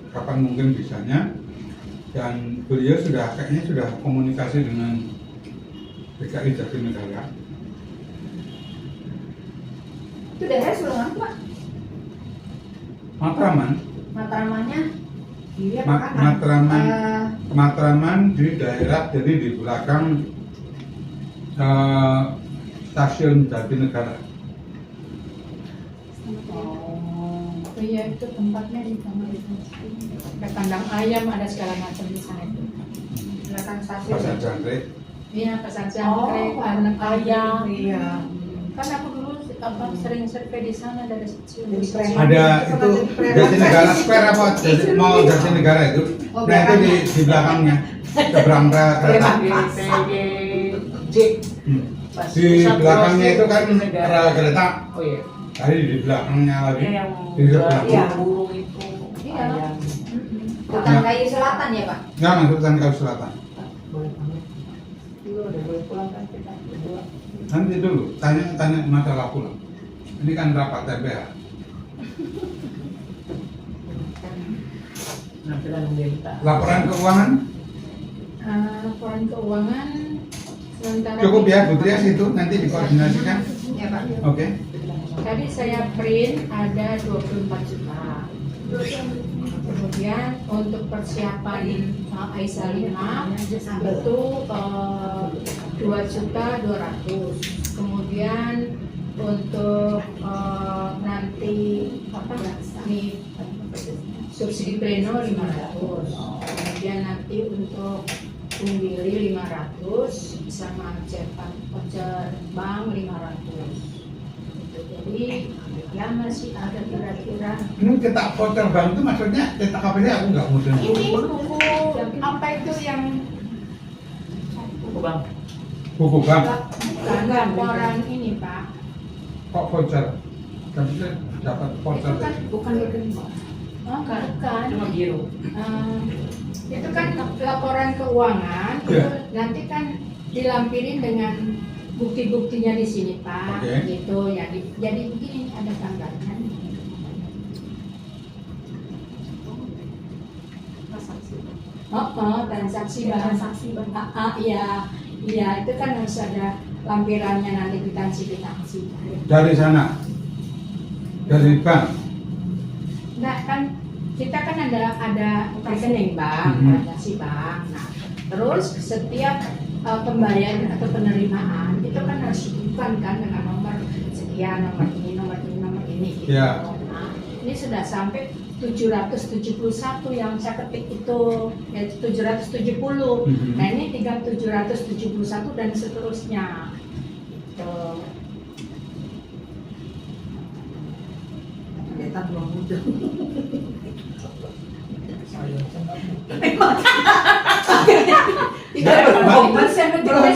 kapan mungkin bisanya, dan beliau kayaknya sudah komunikasi dengan DKI Jatinegara. Itu daerah Sulungan Pak. Matraman, Matramannya kiri apa Ma- kanan? Matraman. Eh, Matraman di daerah, jadi di belakang stasiun Jatinegara. Oh iya, itu tempatnya di kamar itu. Ada kandang ayam, ada segala macam di sana itu. Belakang stasiun. Pasar Jangkrik. Iya, pasar jangkrik, kandang ayam. Iya. Kan aku dulu sering survei di sana dari kecil. Jadi preman. Ada itu Jatinegara Square apa? Mall Jatinegara itu. Nah itu di belakangnya. Seberang kereta. Di belakangnya itu kan kereta. Oh iya. Tadi di belakangnya lagi. Yang Di sebelah. Iya. burung itu. Iya. Ayam. Hutan Kayu Selatan ya Pak? Nggak masuk Kayu Selatan. Boleh pamit. Dulu udah boleh pulang kan kita berdua. Nanti dulu tanya masalah pulang. Ini kan rapat TBH. Nah, kita nungguin kita. Laporan keuangan Laporan keuangan sementara cukup ya Bu Trias itu nanti dikoordinasikan. Ya Pak. Oke. Tadi saya print ada 24 juta. Kemudian untuk persiapan Aisyah 5 itu 2.200.000. Kemudian untuk nanti apa nih subsidi pleno 500. Kemudian nanti untuk Unggili 500 sama cetak voucher bank 500. Jadi ya masih ada kira-kira Ini cetak voucher bank itu maksudnya cetak KPD aku nggak mudah. ini buku apa itu yang Bang. Buku bank. bukan laporan ini Pak, Kok voucher? Tapi saya dapat itu voucher. kan bukan rekening Pak. Oh, bukan. Cuma giro. Itu kan laporan keuangan itu Iya. nanti kan dilampirin dengan bukti-buktinya di sini Pak. Oke. Gitu ya. Jadi begini ada tanggalnya. Transaksi barang. Iya, itu kan harus ada lampirannya nanti kwitansi. Dari sana, dari bank. Nah kan kita kan ada rekening bank, Mhm. transaksi bank. Nah, terus setiap pembayaran atau penerimaan itu kan harus dibuka kan dengan nomor sekian, nomor ini gitu. Ya. Nah, ini sudah sampai 771 yang saya ketik itu, ya 770. Mhm. Nah ini tinggal 771 dan seterusnya. Gitu. Pendeta belum muda.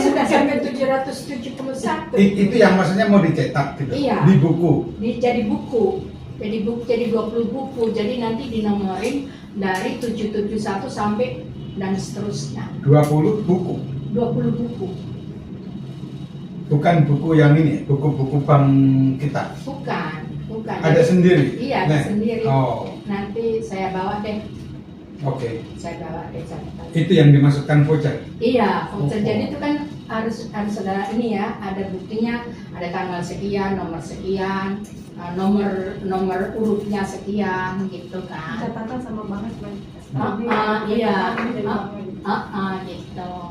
Sudah sampai 771. Itu yang maksudnya mau dicetak gitu. Iya. Di buku. Jadi buku. Jadi 20 buku. Jadi nanti dinomorin dari 771 sampai dan seterusnya. 20 buku. 20 buku. Bukan buku yang ini, buku-buku bank kita. Bukan. Ada sendiri. Iya, ada Nah, sendiri. Oh, Nanti saya bawa deh. oke. Saya bawa deh catatan. Itu yang dimasukkan voucher. Iya, voucher. Jadi itu kan harus saudara ini ya, ada buktinya, ada tanggal sekian, nomor sekian, nomor urutnya sekian gitu kan. Catatan sama banget Bang. Iya, gitu.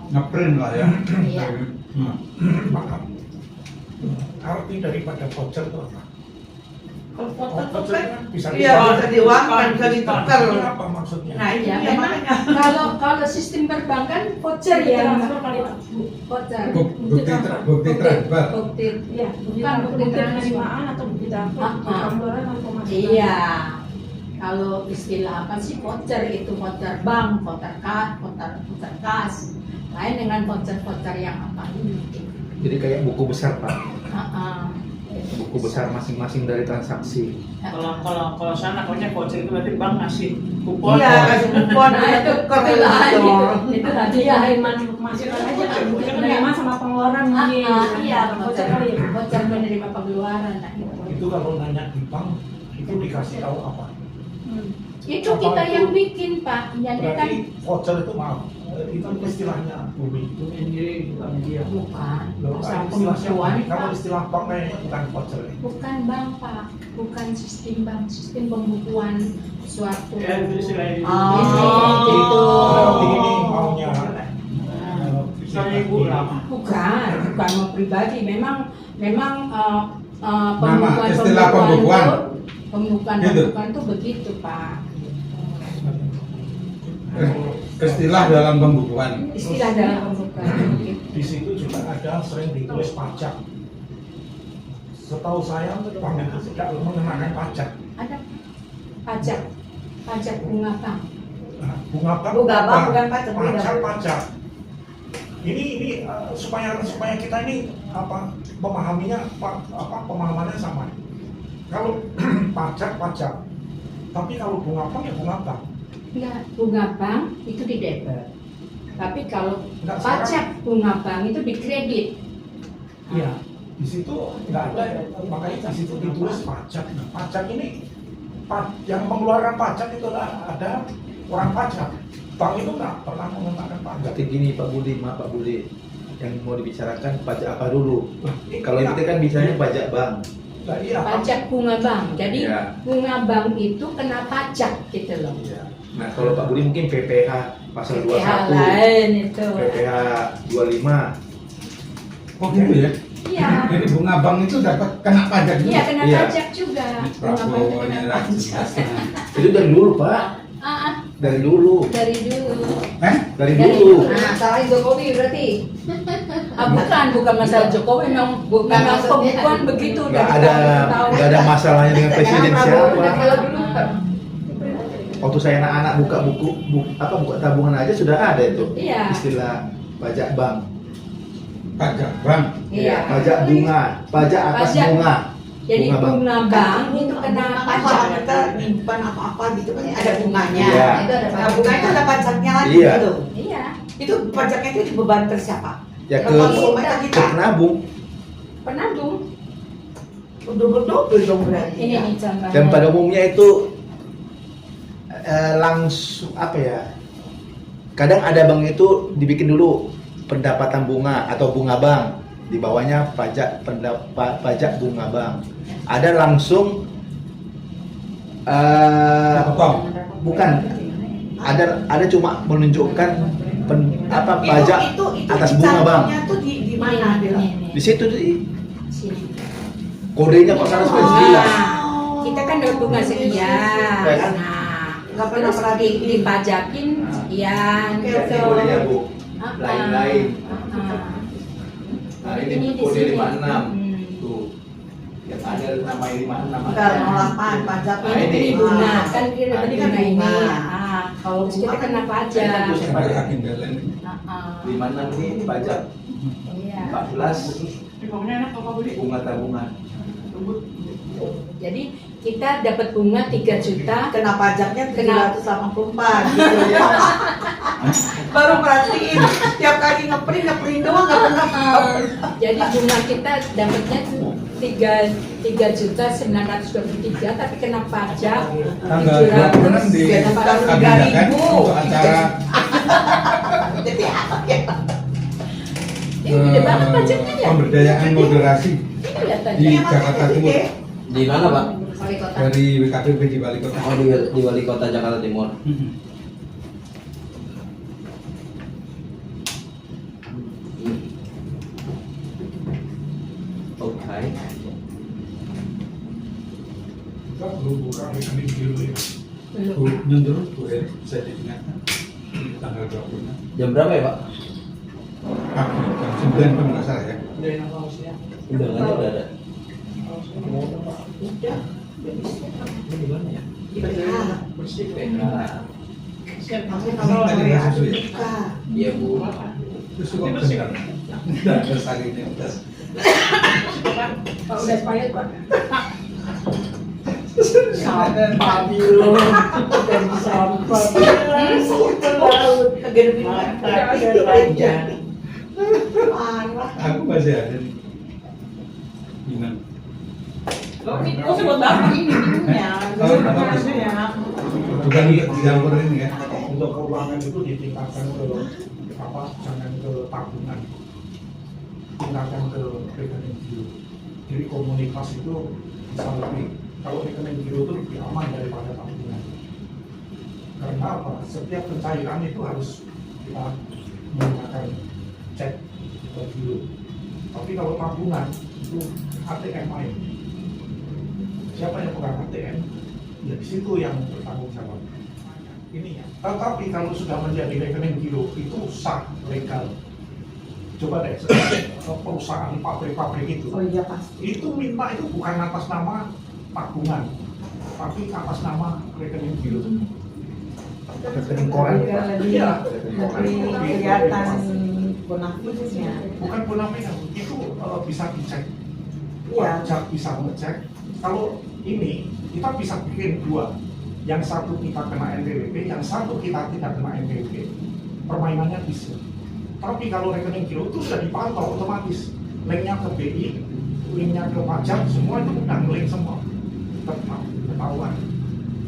Ngeprint lah ya. Iya. Paham. Arti daripada voucher itu apa? Kalau Voucher foto kan bisa Iya, bisa diuangkan, bisa ditukar. Apa maksudnya? Nah, itu Ya, ya memang makanya. kalau sistem perbankan voucher ya, voucher. Bukti transfer. Bukti, Iya, bukan bukti transfer. penerimaan atau bukti transfer, bukti pembayaran atau pemasukan. Iya. Kalau istilah apa sih voucher itu voucher bank, voucher kas. Lain dengan voucher yang apa ini. Jadi kayak buku besar Pak, buku besar masing-masing dari transaksi. kalau sana pokoknya voucher itu berarti bank ngasih kupon. Iya, kasih kupon, Nah, itu tukar itu hadiah. Penerimaan pemasukan aja kan, penerimaan sama pengeluaran mungkin. Iya, voucher kali ya. voucher menerima pengeluaran. Nah, Itu kalau nanya di bank itu dikasih tahu apa? Itu kita yang bikin Pak, jadi kan Berarti voucher itu maaf, itu istilahnya bumi. bukan Loh, masalah istilahnya pembukuan bumi. Kalau Pak. istilah bank kayaknya bukan voucher. Bukan bank Pak, bukan sistem bank, sistem pembukuan suatu. Oh, gitu. Berarti ini maunya Bukan mau pribadi, memang Nama, istilah pembukuan. Gitu. pembukuan itu begitu Pak. Istilah dalam pembukuan. Istilah dalam pembukuan begitu. di situ juga ada sering ditulis pajak. Setahu saya bank itu tidak mengenakan pajak. Ada pajak bunga bank. Nah, bunga bank bukan pajak, pajak. Ini supaya kita ini memahaminya pemahamannya sama. Kalau pajak, tapi kalau bunga bank ya bunga bank. Enggak, bunga bank itu di debit. Tapi kalau Enggak, pajak bunga bank itu di kredit. Iya, di situ nggak ada, makanya di situ ditulis pajak. Nah, pajak ini yang mengeluarkan pajak itu ada orang pajak. Bank itu nggak pernah mengenakan pajak. Berarti gini Pak Budi, maaf Pak Budi, yang mau dibicarakan pajak apa dulu? Kalau Iya. kita kan bicaranya pajak bank. Nah, iya, Pajak bunga bank. Jadi Ya. bunga bank itu kena pajak gitu loh. Nah kalau Pak Budi mungkin PPH pasal 21, PPH lain itu. PPH 25. Oh gitu ya. Iya. Jadi bunga bank itu dapat kena pajak juga. Iya kena Iya. pajak juga. Bunga bank itu Prabowo kena ini pajak. Itu dari dulu Pak, dari dulu, Dari dulu. dari dulu. Nah, salahin Jokowi berarti. Bukan masalah Jokowi, memang pembukuan begitu. Nggak dari ada tahun-tahun. nggak ada masalahnya dengan presiden siapa. Kalau dulu Waktu saya anak-anak buka buka tabungan aja sudah ada itu Iya. istilah pajak bank, Pajak bank. Iya. pajak bunga, pajak atas Pajak. bunga. Jadi Bunga bank. bunga bank itu kena kalau pajak. kita nyimpan apa-apa gitu kan ada bunganya. Iya. Itu ada nah, bunga itu ada pajaknya lagi Iya. gitu. Iya. Itu pajaknya itu dibebankan siapa? Ya ke Konsumen ke ke kita. penabung. Penabung. Double dong berarti. Ini nih contohnya. Dan pada umumnya itu langsung apa ya? Kadang ada bank itu dibikin dulu pendapatan bunga atau bunga bank, di bawahnya pajak bunga bank. Ada langsung Potong. bukan, ada cuma menunjukkan pajak itu atas bunga bank. dicantumnya tuh di mana dia? Ini. Di situ di Sini. kodenya kok salah seperti jelas. Kita kan dapat bunga sekian. Ya kan? Nah, Nggak pernah terus perhatiin. dipajakin sekian. Oke, gitu. oke. Kodenya Bu. Ah, Lain-lain. ah. Nah Ini ini di kode sini. 56 Hmm. tuh. Yang ada namanya 56. Bukan 08 pajak. Nah, Ini bunga, kan kita Nah, tadi ini kan bunga ini. bunga. Kalau terus kita kena Ini kan pajak. tulisan Pajak pajak. Kindalen. 56 ini pajak. Iya. 14 Pokoknya enak apa beli? bunga tabungan. Jadi kita dapat bunga 3 juta. Kena pajaknya Kena. 784 gitu ya. Baru perhatiin tiap kali ngeprint doang nggak pernah. Jadi bunga kita dapatnya 3 juta 923, tapi kena pajak Tanggal 26 di Kabinda kan untuk acara Jadi apa ya? ini gede banget pajaknya ya. pemberdayaan moderasi Ini lihat tadi. di Iya, Jakarta maksudnya Timur gede. Di mana Pak? Wali kota. dari WKPP di Wali Kota. Oh di Wali Kota Jakarta Timur. Oke. Kita belum buka rekening biru ya. Bu Nyundur, Bu Eri, saya diingatkan tanggal 26 Jam berapa ya Pak? pagi jam 9 kalau nggak salah ya. Undangannya udah ada. Udah. Maksudnya kalau Tadi hari nggak susu ya? buka. Iya Bu. Susu kok benar. Udah ada sarinya udah. Pak udah expired Pak. Sampah biru dan sampah gede banget. Aku masih ada nih. Gimana? Oh, sebut bapak ini minumnya. Ya. Bukan dicampur ini ya. Untuk keuangan itu ditingkatkan ke apa? Jangan ke tabungan, tingkatkan ke rekening giro. Jadi komunitas itu bisa lebih, kalau rekening giro itu lebih aman daripada tabungan. Karena apa? Setiap pencairan itu harus kita menggunakan cek ke giro. Tapi kalau tabungan itu ATM aja. Siapa yang pegang ATM? Ya di situ yang bertanggung jawab. Ini ya. Tetapi kalau sudah menjadi rekening giro itu sah, legal. Coba deh, perusahaan pabrik-pabrik itu, Oh iya pasti. itu minta itu bukan atas nama tabungan, tapi atas nama rekening giro. Rekening koran. Lebih Iya. kelihatan bonafidnya. Bukan bonafide, itu bisa dicek. Iya. Pajak bisa ngecek. Kalau ini kita bisa bikin dua, yang satu kita kena NPWP, yang satu kita tidak kena NPWP. Permainannya bisa. Tapi kalau rekening giro itu sudah dipantau otomatis, linknya ke BI, linknya ke pajak, semua itu udah ngelink semua, tetap ketahuan.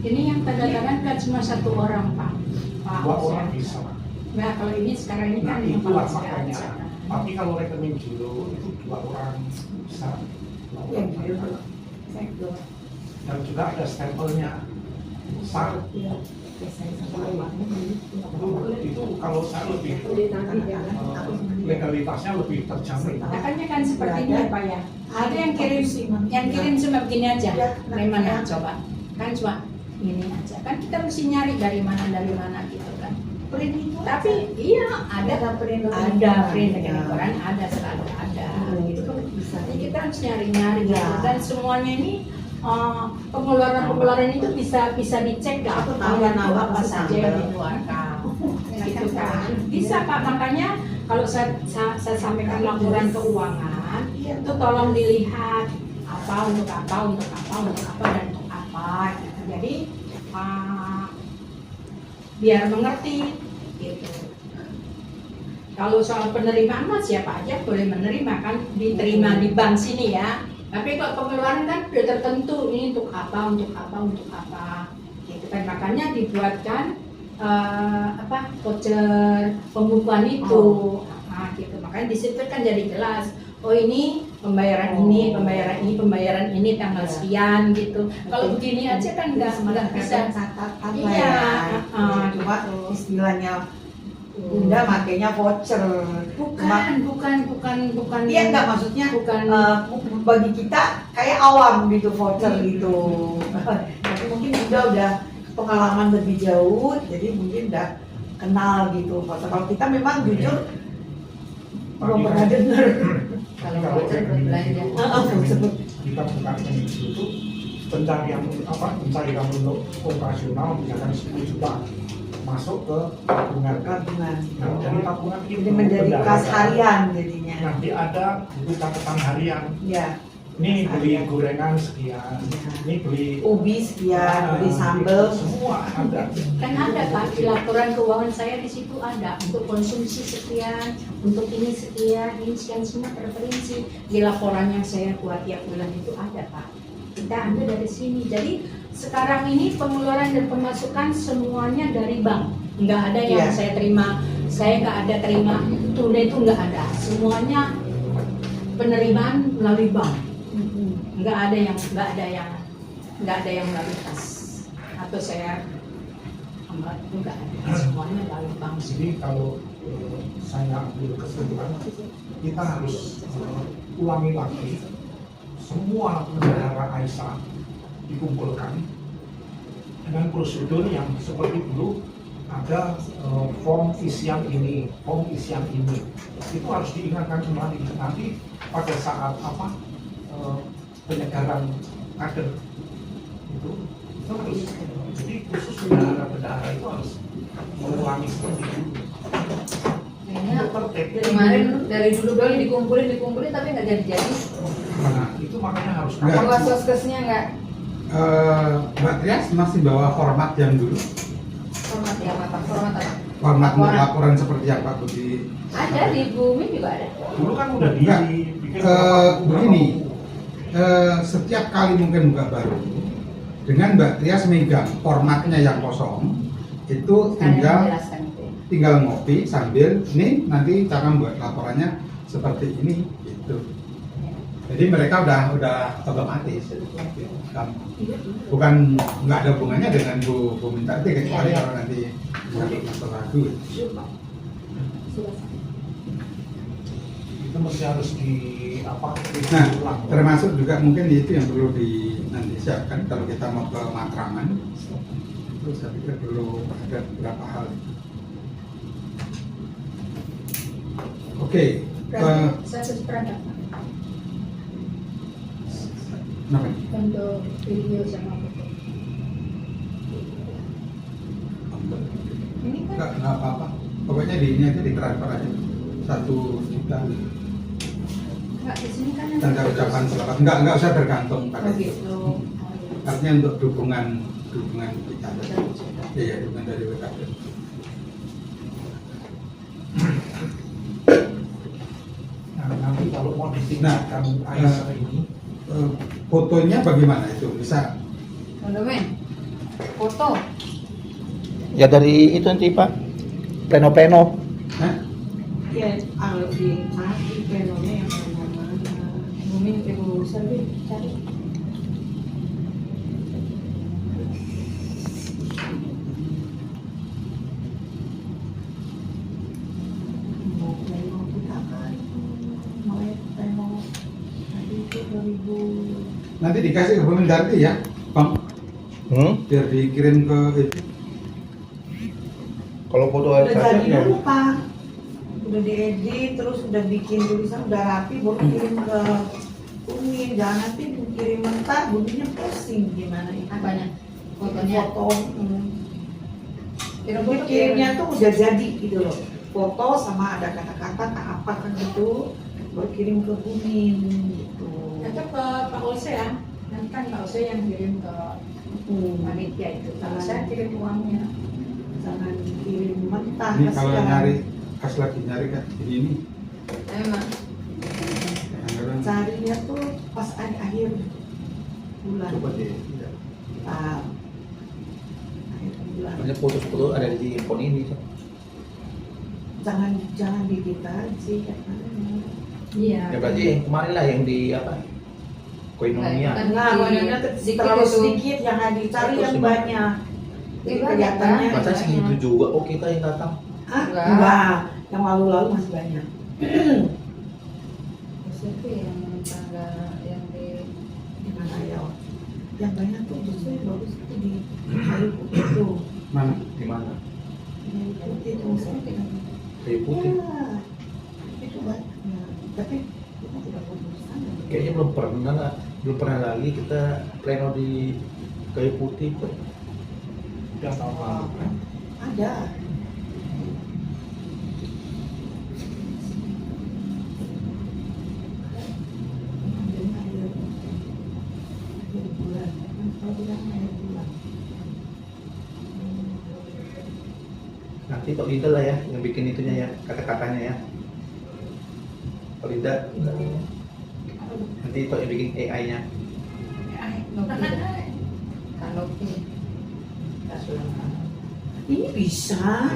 Ini yang tanda tangan kan cuma satu orang Pak. Dua orang bisa. Nah kalau ini sekarang ini Nah kan itulah paling makanya. sedikit. Tapi kalau rekening giro itu dua orang bisa. Yang giro. Dan juga ada stempelnya. Sah. Itu kalau saya lebih legalitasnya lebih terjamin. Makanya kan seperti ini ya Pak ya. Ada yang kirim cuma begini aja. Dari mana coba? Kan cuma ini aja. Kan kita mesti nyari dari mana gitu kan. Tapi iya ada print rekening koran ada selalu ada. Gitu kan bisa. Jadi kita harus nyari gitu. Dan semuanya ini pengeluaran itu bisa dicek nggak apa saja yang dikeluarkan gitu kan bisa Pak. Makanya kalau saya sampaikan laporan keuangan itu tolong dilihat apa untuk apa dan untuk apa gitu. Jadi biar mengerti gitu. Kalau soal penerimaan mah siapa aja boleh menerima kan, diterima di bank sini ya. Tapi kalau pengeluaran kan sudah tertentu ini untuk apa gitu kan. Makanya dibuatkan voucher pembukuan itu gitu. Makanya di situ kan jadi jelas. Oh ini pembayaran ini tanggal sekian gitu. Kalau begini aja kan nggak bisa. catatan Iya, cuma istilahnya Bunda makanya voucher. Bukan. Iya enggak, maksudnya bukan. Bagi kita kayak awam gitu voucher gitu. Tapi mungkin udah pengalaman lebih jauh, jadi mungkin udah kenal gitu voucher. Kalau kita memang jujur belum pernah dengar. Kalau voucher buat belanja. Kita buka rekening giro itu pencarian untuk operasional misalkan 10 juta masuk ke tabungan. Nah, dari tabungan itu Jadi menjadi kas harian jadinya. nanti ada buku catatan harian. Ya. Ini beli gorengan sekian, ini beli Ubi sekian, beli sambal. semua ada. Kan ada Pak di laporan keuangan saya di situ ada untuk konsumsi sekian, untuk ini sekian, ini sekian semua terperinci di laporan yang saya buat tiap bulan itu ada Pak. Kita ambil dari sini. Jadi sekarang ini pengeluaran dan pemasukan semuanya dari bank. Nggak ada yang saya terima, saya nggak ada terima tunai itu nggak ada. Semuanya penerimaan melalui bank. Nggak ada yang melalui kas atau saya enggak ada. Semuanya melalui bank. Jadi kalau saya ambil kesimpulan, kita harus ulangi lagi semua bendahara Aisyah dikumpulkan dengan prosedur yang seperti dulu. Ada form isian ini, itu harus diingatkan kembali. Nanti pada saat penyegaran kader itu harus, jadi khusus bendahara itu harus mengulangi seperti itu. Kemarin dari dulu dikumpulin tapi nggak jadi. Nah itu makanya harus Kalau soskesnya nggak Mbak Trias masih bawa format yang dulu? format apa? Format Laporan. laporan seperti yang Pak Budi. Ada di Bumi juga ada. dulu kan udah Enggak. dibikin Begini, setiap kali mungkin buka baru dengan Mbak Tias megang formatnya yang kosong itu tinggal ngopi sambil ini nanti cara buat laporannya seperti ini gitu. Jadi mereka udah otomatis bukan nggak ada hubungannya dengan Bu Mintarti kecuali kalau nanti masalah ragu. Itu mesti harus Nah, termasuk juga mungkin itu yang perlu nanti siapkan kalau kita mau ke Matraman. Terus saya pikir perlu ada beberapa hal. Oke, 100 perangkat Pak. kenapa nih? Untuk video sama foto. Ini kan Nggak apa-apa. Pokoknya di ini aja ditransfer aja 1 juta. Kak, di sini kan Tanda ucapan selamat. Nggak usah tergantung pada Oh itu. gitu. Artinya untuk dukungan kita. Iya, dukungan dari WKB. Nah, nanti kalau mau Nah, ditingkatkan ISO ini, fotonya bagaimana itu? Bisa Dokumen. Foto. Ya dari itu nanti Pak, pleno-pleno. Hah? Ya, kalau di plenonya yang mana? Dokumen Ibu Selvi cari. Mau pleno kita kan, mau pleno tadi itu 2000. Nanti dikasih ke Bu Mintarti ya, Bang. Biar dikirim ke itu. Kalau foto Udah jadi ya. dulu Pak, udah diedit, terus udah bikin tulisan, udah rapi, baru kirim ke Umi. Jangan nanti kirim mentah, bunyinya pusing gimana ya? Banyak fotonya. Foto, Kirim foto kirimnya tuh udah jadi gitu loh. Foto sama ada kata-kata apa kan gitu, baru kirim ke Umi gitu. Itu ke Pak Ose ya. Nanti kan Pak Ose yang kirim ke panitia itu. Kalau saya kirim uangnya. Jangan kirim mentah. Ini kalau kasihan. nyari pas lagi nyari kan ini Emang. anggaran. Carinya tuh pas akhir bulan. Coba deh. Ah, akhir bulan. Banyak foto-foto ada di handphone ini. Jangan di kita sih katanya. Iya. Ya berarti yang kemarin lah yang di apa? Koinonia. Nah, Nah, warnanya terlalu sedikit, jangan dicari yang Terus banyak. Jadi Iya, kelihatannya. Masa segitu juga? Oh kita yang datang. Ah, Enggak. enggak. Yang lalu-lalu masih banyak. Siapa yang tangga yang di Di mana ya? Yang banyak tuh justru yang bagus itu di kayu putih tuh. Mana? Di mana? Kayu putih tuh misalnya. Kayu putih. Ya, itu banyak. Tapi kita tidak fokus sana. Kayaknya belum pernah lagi kita pleno di kayu putih. udah tahun lalu kan. Ada. Akhir bulan. Kalau bilang akhir bulan. Nanti Tok Linda lah ya yang bikin itunya ya, kata-katanya ya. Tok Linda nanti Tok yang bikin AI-nya. kalau Ini bisa.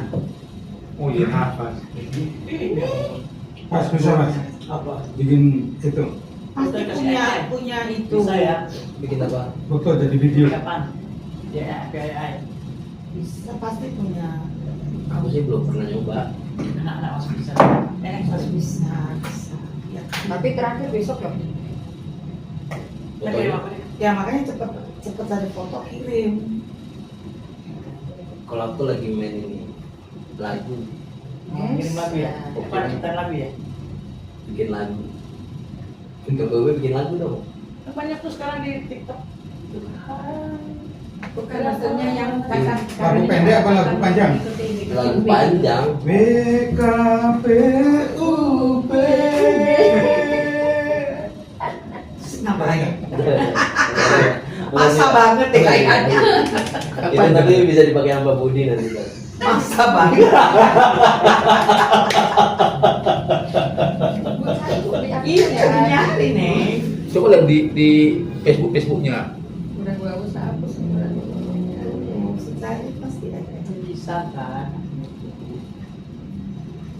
Oh iya apa? Pas bisa Mas Apa? bikin itu Pasti punya itu. Bisa ya? Bikin apa? foto jadi video. Kapan? Ya, AI. Bisa pasti punya. Aku sih belum pernah nyoba. Anak-anak masih bisa. Harus bisa. Ya, tapi terakhir besok ya. Fotonya. ya makanya cepet cari foto kirim. Kalau aku lagi main ini lagu, Kirim lagu ya? Apa kita lagu ya? bikin lagu. Untuk gue bikin lagu dong. Banyak tuh sekarang di TikTok. Bukan maksudnya yang Lagu pendek apa lagu panjang? Lagu panjang. BKPUP. Ngapain? Masa banget deh kayaknya. Itu nanti bisa dipakai sama Mbak Budi nanti. Kan? Masa banget. Iya, nyari nih. Coba lihat di Facebooknya. Udah gua hapus Maksud saya pasti ada. Bisa kan?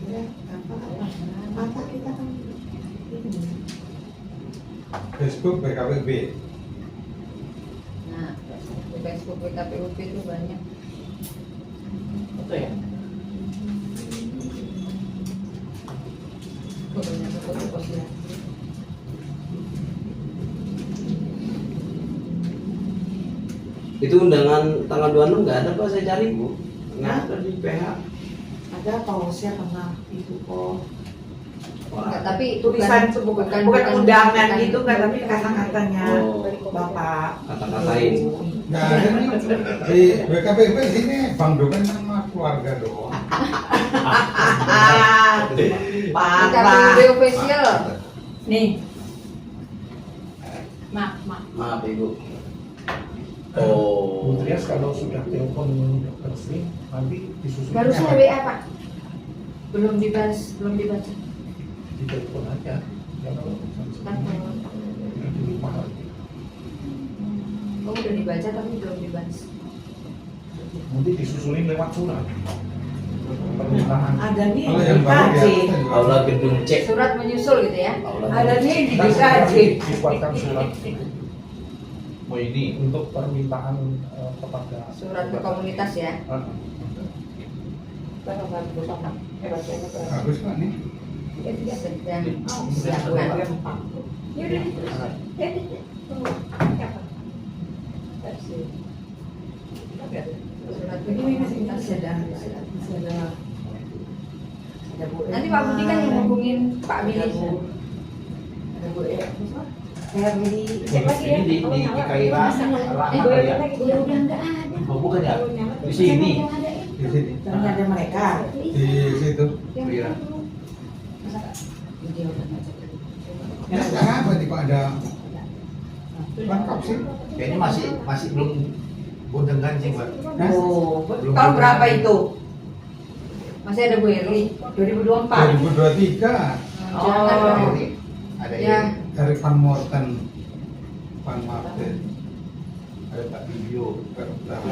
Ya, apa-apa. Mata kita kan ini. Facebook BKPB. Nah, di Facebook BKPUP itu banyak. Betul ya? Fotonya foto posnya. Itu undangan tanggal 26 nggak ada Pak, saya cari Bu. Nggak ada di PH. Ada pausnya pernah itu kok. Enggak, tapi Tulisan bukan undangan gitu kan, tapi kata-katanya Oh. Bapak. Kata-katain. Nggak ada nih di BKPB sini Bang Dokan sama keluarga doang. BKPUP official. Nih. Mak. Maaf Ibu. Bu Trias kalau sudah telepon resmi nanti disusun Barusan WA Pak. Belum dibahas, belum dibaca. di telepon aja. Ya kalau nanti lupa lagi. Oh, udah dibaca tapi belum dibahas. Nanti disusulin lewat surat. Permintaan. Ada nih Kalau di yang baru KJ. ya kita juga. Aula gedung cek. Surat menyusul gitu ya. Aula Ada nih di Kan KJ. dibuatkan surat Oh ini. untuk permintaan kepada Surat ke komunitas ya. Bagus Pak nih. Sedang siapkan. Yaudah. Surat ke komunitas sedang. Nanti Pak Budi kan yang hubungin Pak Billy. Ada Bu Herli. Ini di Kaira. Udah enggak ada. Oh bukan ya? Di sini. Di sini. Dan ada mereka. Di situ. Iya. Ya, apa nih Pak ada lengkap sih? Kayaknya masih belum bondengan sih Pak. Oh, tahun berapa itu? Masih ada Bu Herli. 2024. 2023 Jangan. Ada Ya. dari Van Morten, Van Marten, ada Pak Bibio, Pak Utara.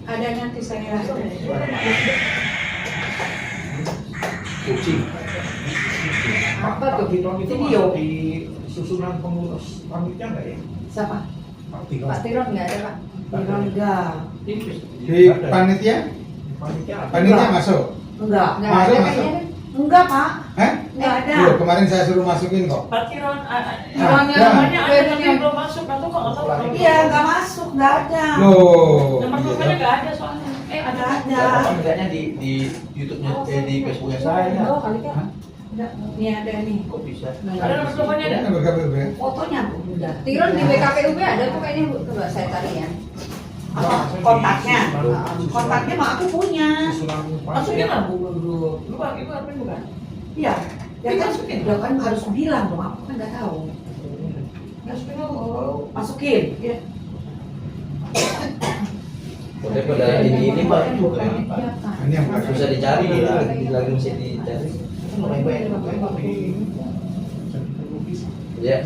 Ada nanti saya. Kucing. Apa tuh? Tiron itu Video. masuk di susunan pengurus pamitnya nggak ya? Siapa? Pak Tiron. Pak Tiron nggak ada Pak. Enggak. Di panitia, Panitia ada. panitia masuk. Enggak. Nggak Masuk, ada masuk. kayaknya. Enggak, Pak. Hah? Enggak ada. Iya, kemarin saya suruh masukin kok. Pak Tiron, Tironnya Ada. namanya ada tapi belum masuk, atau kok nggak tahu? Iya, enggak masuk, enggak ada. Loh, Nomor teleponnya nggak ada soalnya. Ada ada. ada. Apa enggaknya di YouTube-nya di Facebook-nya saya. Oh, kali kan. Nih ada nih. Kok bisa? Ada nomor teleponnya ada. ini BKPB. Fotonya Bu, udah. Tiron di BKPUB ada tuh kayaknya Bu. Coba saya cari ya. Kontaknya. Kontaknya mah aku punya. Susunan Masukin panitia. lah Bu dulu. Lu Pak, ibu apa bukan? Iya. Ya kan Masukin. udah kan harus bilang dong, aku kan enggak tahu. Masukin lo. Masukin. Iya. Udah pada ini Pak juga. Ini yang Susah dicari lagi mesti dicari. Ya.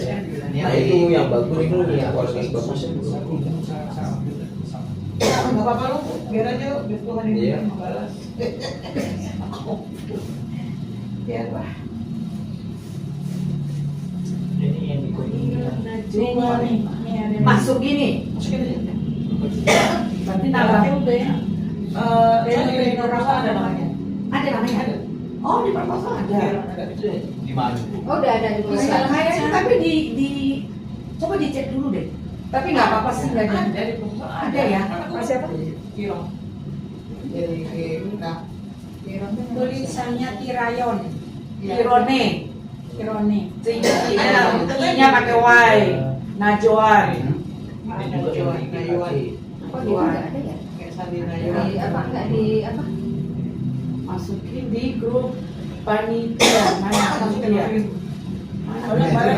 Nah itu yang bagus itu yang kualitas bagus. Nggak apa-apa lu, biar aja Tuhan ini Iya. yang membalas. Biar lah. Ini yang ikut. Coba nih. Nih ada. Masuk gini. Masukin aja. Berarti tanggal Dari Proposal ada namanya. ada namanya. Ada. Oh, di proposal ada. Di mana? Oh, udah ada di tulisan. Kayaknya tapi di coba dicek dulu deh. Tapi nggak apa-apa sih nggak ada. Ada di Proposal Ada ya? Mas siapa? Tiron. Tulisannya Tirayon. Irone. Kirone. I-nya pakai Y. Najwan. Ini juga yang dikasih. Oh, dia nggak ada ya? Kayak Sandi Di Nayon. apa? Nggak di apa? Masukin di grup panitia. Mana panitia? Soalnya kemarin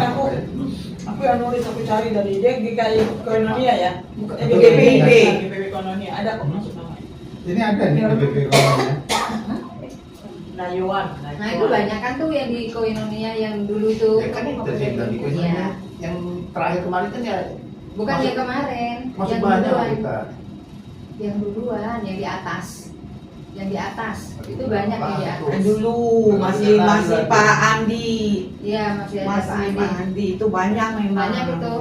aku yang nulis, aku cari dari dia GKI Koinonia ya. Bukan GPIB. GPIB Koinonia ada kok masuk namanya. Ini ada nih di BPK-nya. Layuan. Nah itu banyak kan tuh yang di Koinonia yang dulu tuh. Ya kan itu sih tadi Iya. yang terakhir kemarin kan ya Bukan yang kemarin, masih yang banyak duluan. kita. Yang duluan, yang di atas. Yang di atas. Itu banyak yang di atas. Yang dulu masih Pak Andi. Iya, masih ada Pak Masih Andi. Pak Andi itu banyak memang. Banyak itu.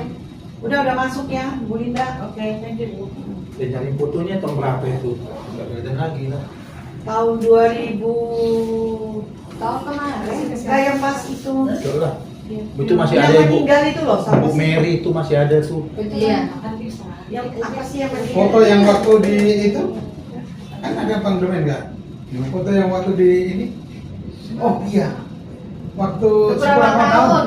Udah masuk ya, Bu Linda. Oke, thank you. Dan nyari fotonya tahun berapa itu? Nggak kelihatan lagi lah. Tahun 2000 Tahun kemarin. kayak pas itu. Betul lah. Itu masih yang ada Ibu. meninggal itu loh sama Bu Mary itu masih ada tuh. Iya. yang apa sih yang meninggal? Foto yang waktu di itu kan ada Bang Domen nggak? Foto yang waktu di ini. Oh iya. Waktu Beberapa tahun.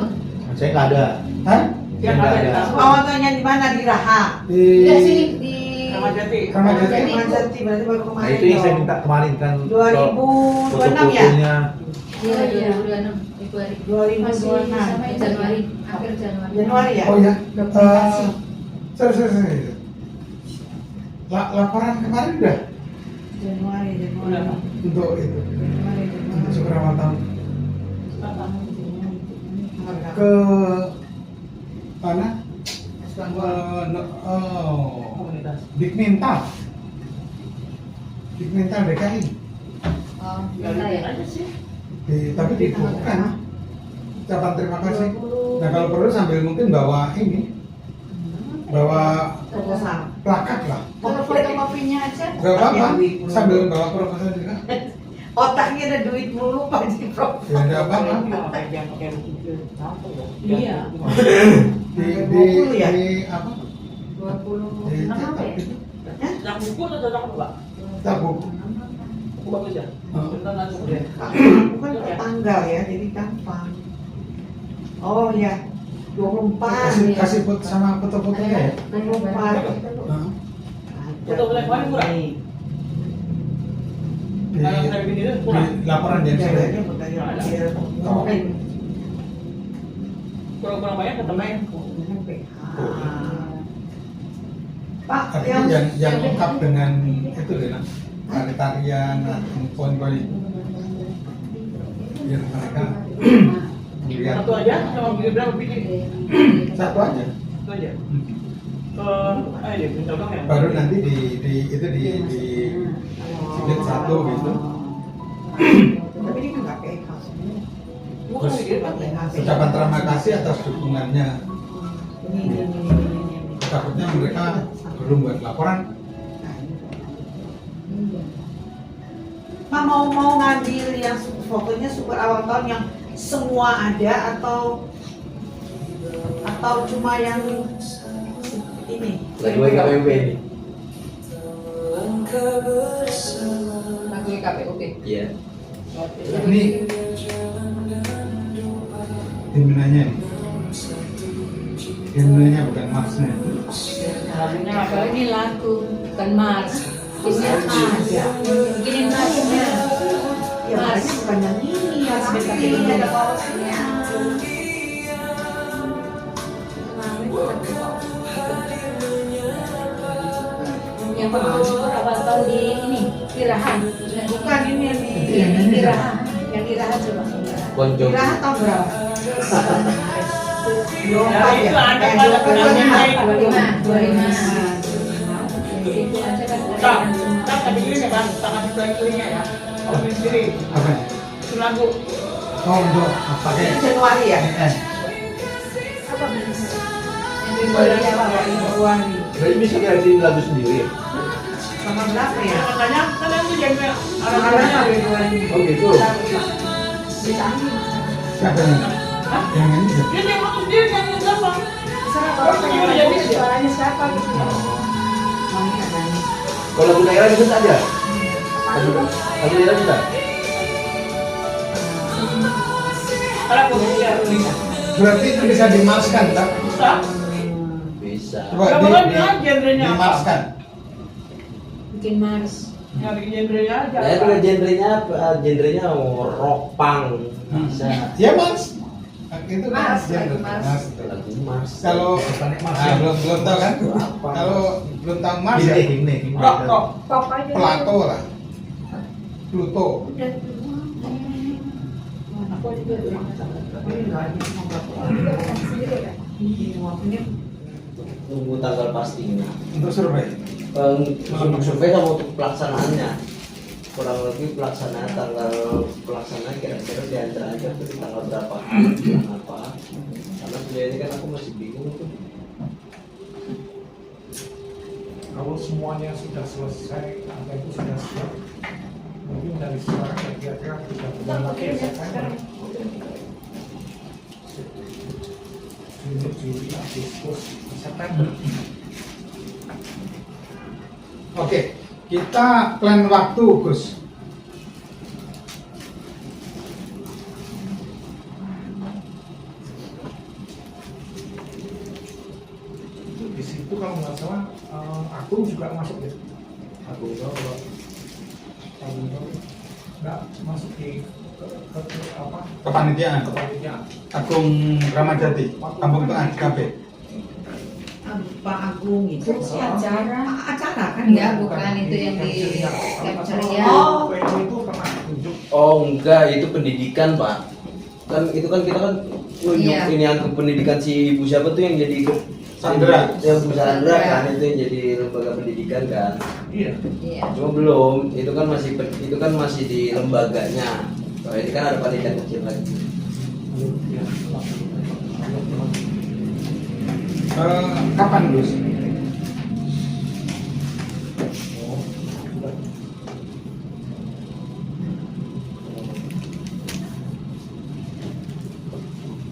Saya nggak ada. Hah? Yang Nggak ada. Fotonya di mana? Di Raha. Di Udah sini di Ramadjati. Ramadjati. Manjati berarti baru Nah kemarin. itu yang saya dong. minta kemarin kan. 2026 ya? Foto-fotonya. Iya, 2026 Februari. 2026. Masih sampai Januari, akhir Januari. Januari ya? Oh ya. Dokumentasi. Sorry. Laporan kemarin udah Januari. Udah. untuk itu. Untuk seberapa tahun? Ke mana? Dikmental DKI. Oh, minta ya. Tapi dibukukan ucapan terima kasih. Nah kalau perlu sambil mungkin bawa ini, bawa Proposal. plakat lah. Kalau fotokopinya aja. Gak apa-apa, sambil bawa proposal juga. Otaknya ada duit mulu Pak di Prof. Ya gak apa-apa. Iya. Di ya? apa? 26 apa ya? Yang buku atau cocok enggak? Tabuk. Buku bagus ya? Bentar langsung deh. Aku kan tanggal ya, jadi gampang. Oh ya, 24. Kasih foto sama foto-fotonya ya. 24. Nah, Foto boleh kemarin kurang? Di, Kalau saya bikin itu di kurang. laporan dia Ya, sudah. ya, ya. Oh. Kurang banyak ketemu ya. Pak, Artinya yang lengkap dengan itu deh, nah, tarian, poin-poin biar mereka melihat Satu aja sama bikin berapa bikin? satu aja. Satu aja. Ayo deh, minta dong ya. Baru nanti di jilid satu gitu. tapi ini kan nggak kayak khas. Bukan bikin pakai. Ucapan terima kasih atas dukungannya. Ini. Takutnya mereka belum buat laporan. Pak mau ngambil yang fotonya super awal tahun yang semua ada atau cuma yang ini? Lagi WKPP ini. Lagu KPUP. Iya. Ini himnanya nih. Himnanya bukan marsnya. Lagunya apa? Kalau ini lagu bukan Mars. Ini ada. Begini Marsnya. Ya Marsnya bukan yang ini ya, tapi ada korosnya. Yang Mars itu awal tahun di ini Irahan. Bukan ini yang di Di Irahan. Yang di Irahan coba. Boncong. Kira tahun berapa? Ya, itu ada pada penampilan. 25. Itu aja kan. Tak, tak tadi ini ya kan, tak kasih playingnya ya. Kalau bikin sendiri, Apa? itu lagu. Oh, untuk pakai Ini Januari ya? Apa Januari. Jadi bisa kreatif lagu sendiri. Sama berapa ya? Katanya, katanya itu genre Anak-anak arah Februari. Oh gitu. siapa yang yang ini? Dia yang waktu sendiri kan yang gampang. Suaranya siapa gitu. Kalau lagu daerah bisa aja. Lagu daerah bisa. Kalau aku bisa, bisa. Berarti itu bisa dimarskan, tak? Bisa. Bisa. Coba Kalau kan bilang genrenya apa? dimarskan. Bikin Mars. Yang bikin genrenya aja. Ya itu genrenya apa? Genrenya rock punk bisa. Ya Mars. Itu Mars, genre. lagu Mars. Mars. Lagu Mars. Kalau belum tahu kan? Apa? Kalau belum tahu Mars ya Himne. Rock, rock. Pop aja. Plato lah. Pluto. Udah. Tunggu tanggal pastinya. Untuk survei. Untuk survei sama untuk pelaksanaannya. Kurang lebih pelaksanaan tanggal pelaksanaan kira-kira diantar aja tuh di tanggal berapa, bulan apa. Karena sebenarnya ini kan aku masih bingung tuh. Kalau semuanya sudah selesai, apa itu sudah siap, mungkin dari sekarang ya kira-kira 3 bulan lagi ya September. Juni, Juli, Agustus, September. Oke, kita plan waktu, Gus. Di situ kalau nggak salah, Agung juga masuk ya. Aku tahu Agung nggak masuk di apa? Kepanitiaan. Kepanitiaan. Agung Ramadjati, Kampung Tengah KB. Pak Agung itu Si acara. acara kan Enggak, bukan itu yang di capture ya. Oh. itu pernah tunjuk. Oh enggak, itu pendidikan Pak. Kan itu kan kita kan nunjuk Iya. ini ke pendidikan si ibu siapa tuh yang jadi Sandra. Yang Bu Sandra Sandra. kan itu yang jadi lembaga pendidikan kan. Iya. Iya. Cuma belum, itu kan masih di lembaganya. Kalau ini kan ada panitia kecil lagi. Kapan, Gus? Oh, sudah.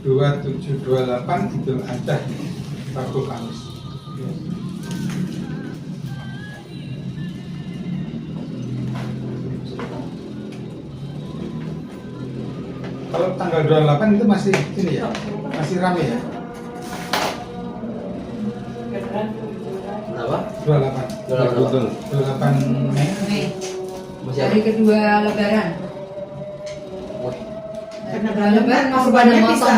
2728 Idul Adha, Rabu Kamis. Kalau tanggal 28 itu masih ini ya, masih rame ya. Kenapa? 28. 28 Mei. Mei. Masih Hari ada? kedua Lebaran. Wah, Karena Lebaran kan pada bisa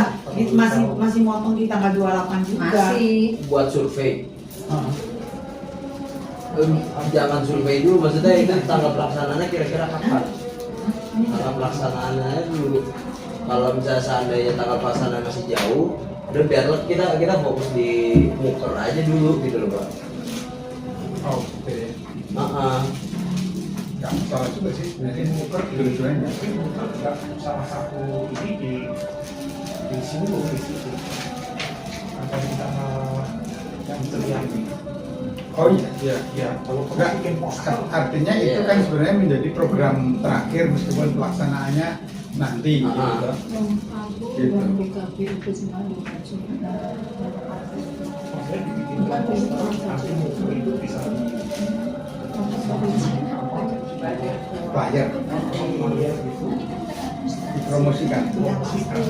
motong. masih motong di tanggal 28 juga. Masih. buat survei. Ah. Jangan survei dulu, maksudnya itu tanggal pelaksanaannya kira-kira kapan? Tanggal pelaksanaannya dulu. Kalau misalnya seandainya tanggal pelaksanaan masih jauh, udah biar kita fokus di muker aja dulu gitu loh Pak. Oh, oke. Nggak salah juga sih sebenarnya muker dua-duanya. Tapi muter juga salah satu ini di sini di situ. Ada di tanggal yang terlihat ini. Oh iya, iya. Ya, kalau Enggak, kamu bikin poster, artinya itu Iya. kan sebenarnya menjadi program terakhir meskipun pelaksanaannya nanti gitu. Gitu. Dan BKB itu semuanya maksudnya dibikin poster, nanti muter itu bisa Flyer gitu. dipromosikan. Promosikan.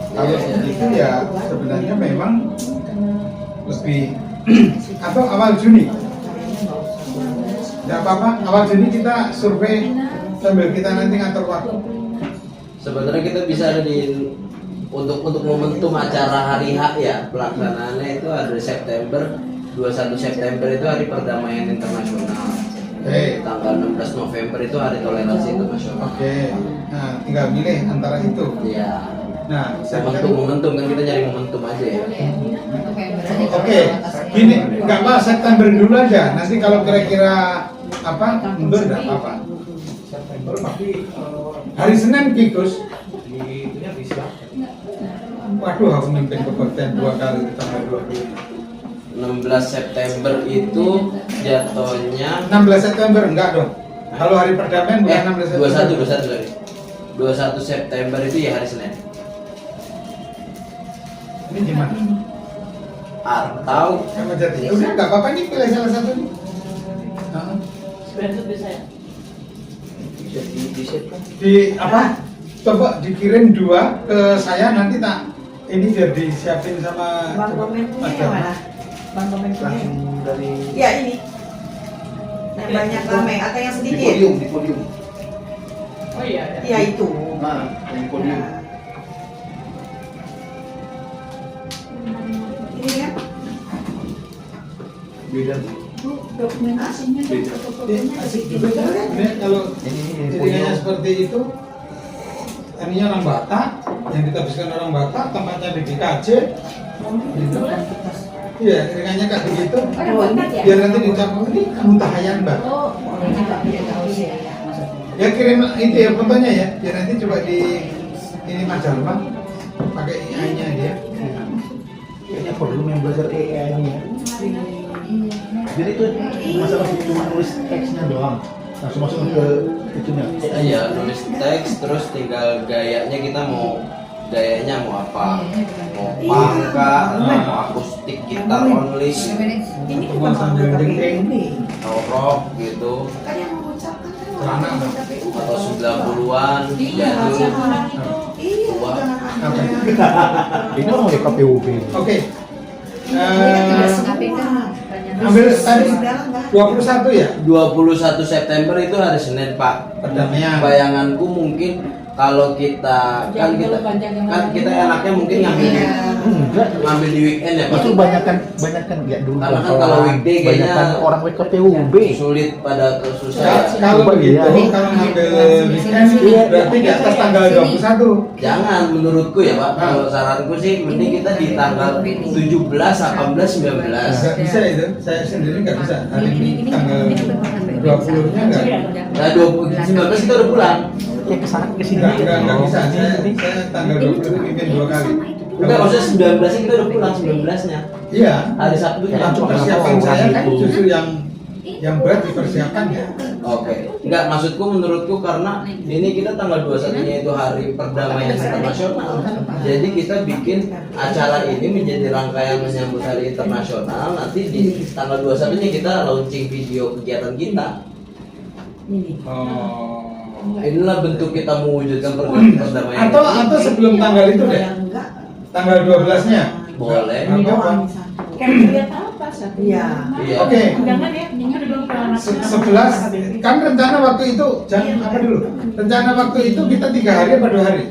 Kalau Iya, iya. itu ya sebenarnya memang lebih atau awal Juni. Ya apa-apa, awal Juni kita survei sambil kita nanti ngatur waktu. Sebenarnya kita bisa ada di untuk momentum acara hari H ya, pelaksanaannya itu ada September 21 September itu hari perdamaian internasional. Oke. Tanggal 16 November itu hari toleransi internasional. Oke. Nah, tinggal milih antara itu. Iya. Nah, saya kan Momentum kan kita nyari momentum aja ya. November aja. Oke, gini, nggak apa September dulu aja. Nanti kalau kira-kira apa mundur nggak apa-apa. September tapi Hari Senin Kikus, di itunya bisa. waduh aku mimpin kebaktian 2 kali di tanggal 20. 16 September itu jatuhnya 16 September enggak dong. Kalau hari perdamaian bukan 16 September. 21 sorry. 21 September itu ya hari Senin. Ini gimana? Atau Sama jadi. Ya udah nggak apa-apa nih pilih salah satu nih. Nah, Sebenarnya bisa ya. bisa di share kan? di apa? Coba dikirim 2 ke saya nanti tak ini biar disiapin sama Bang Komen punya yang mana? Bang Komen punya. langsung dari Ya ini. Yang banyak rame atau yang Di sedikit? podium, di podium. Oh iya. Iya itu. Nah, di podium. Nah. Ini ya. Beda. Bu, dokumentasinya dan foto-fotonya ada Asik bikin juga kan? Ini kalau Ini ceritanya podium. seperti itu ininya orang Batak, yang ditabiskan orang Batak, tempatnya di DKJ, gitu. Iya, keringannya kayak begitu. Orang Batak ya? Biar nanti dicap ini Mutahayan Mbak. Oh, orang juga tidak tahu sih. Ya kirim itu ya fotonya ya, biar nanti coba di ini majalah pakai AI-nya dia. Kayaknya perlu yang belajar AI ini ya. Jadi itu masalah cuma nulis teksnya doang, langsung masuk ke itunya. Iya, nulis teks terus tinggal gayanya kita mau gayanya mau apa, mau pangka, mau akustik, gitar only, Ini Cuma sambil jengking. atau rock gitu, Kan yang mengucapkan kan Celana, orang Mbak. KPU. atau 90-an, Iya, jadul. siapa orang itu? Iya, Wah. jangan Apa? Ini orang ya KPUB. Oke. KPK Ambil tadi Segala enggak. 21 ya 21 September itu hari Senin Pak. perdamaian. Bayanganku mungkin kalau kita kan kita enaknya mungkin ngambil di weekend ya Pak. Itu banyakan ya dulu. Karena kan kalau weekday kayaknya banyakan orang KPUB. Sulit pada Kalau kesusahan. kalau begitu, Iya. kalau ngambil weekend berarti di atas tanggal 21. Jangan menurutku ya Pak. Kalau saranku sih mending kita di tanggal 17, 18, 19. Nggak bisa itu, saya sendiri nggak bisa. Hari ini tanggal 20-nya nggak. Nah 19 kita udah pulang. Ya kesana kesini. Nggak bisa. Saya tanggal 20 itu pimpin 2 kali. Enggak, maksudnya 19 kita udah pulang 19-nya. Iya. Hari Sabtunya. Tapi persiapan saya kan justru yang berat dipersiapkan ya. Oke, enggak maksudku menurutku karena ini kita tanggal 21-nya itu hari perdamaian internasional. Jadi kita bikin acara ini menjadi rangkaian menyambut hari internasional. Nanti di tanggal 21-nya kita launching video kegiatan kita. Oh. Inilah bentuk kita mewujudkan perdamaian. Atau sebelum tanggal itu deh. Tanggal 12-nya. Boleh. Kan lihat apa satu? Iya. Iya. Oke. Jangan ya, ini belum ke anak. 11 kan rencana waktu itu jangan apa dulu rencana waktu itu kita 3 hari apa 2 hari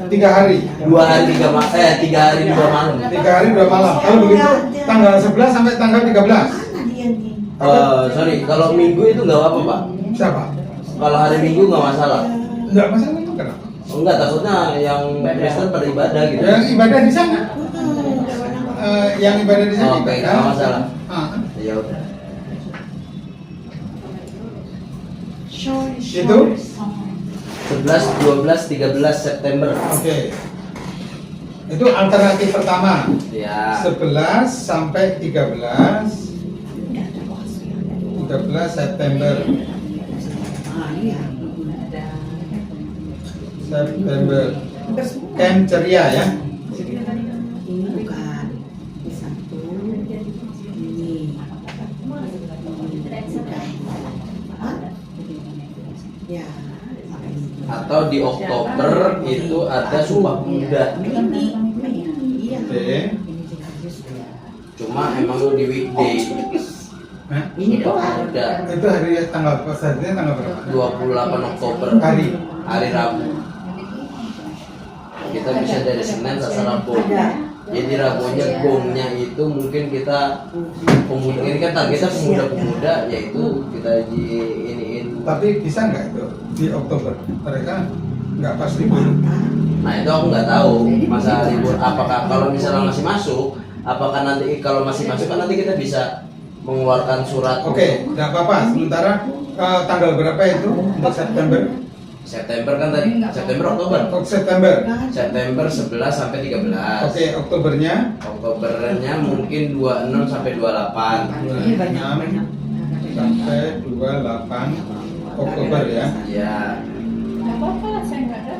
3 hari 2 hari 3 malam, 3 hari 2 malam. 3 hari 2 malam kalau begitu tanggal 11 sampai tanggal 13 Mana dia nih? Sorry, kalau minggu itu nggak apa Pak. siapa Kalau hari Minggu nggak masalah. enggak masalah itu kenapa Enggak, takutnya yang Kristen pada ibadah gitu. yang ibadah di sana yang ibadah di sana Oke, ibadah. nggak masalah. Ah, Ya udah. itu 11, 12, 13 September. oke itu alternatif pertama Ya. 11 sampai 13 September September Camp Ceria ya Ini bukan. Satu. Ini. Hah? Ya. Atau di Oktober itu ada Sumpah Pemuda. Ini. Iya. oke Cuma emang di weekday. Hah? Ini doang. Ada itu hari tanggal pastinya tanggal berapa 28 Oktober. Hari Rabu. Kita bisa dari Senin sampai Rabu. Jadi Rabunya gongnya itu mungkin kita pemuda, ini kan targetnya pemuda-pemuda, yaitu kita iniin. tapi bisa nggak itu di Oktober mereka nggak pas libur Nah itu aku nggak tahu masa libur apakah kalau misalnya masih masuk, apakah nanti kalau masih masuk kan nanti kita bisa mengeluarkan surat. oke nggak apa-apa sementara tanggal berapa itu untuk September kan tadi September Oktober. September September 11 sampai 13. oke Oktobernya Oktobernya mungkin 26 sampai 28. 26 sampai 28 Oktober ya Ya. Nggak apa-apa lah, saya nggak ada.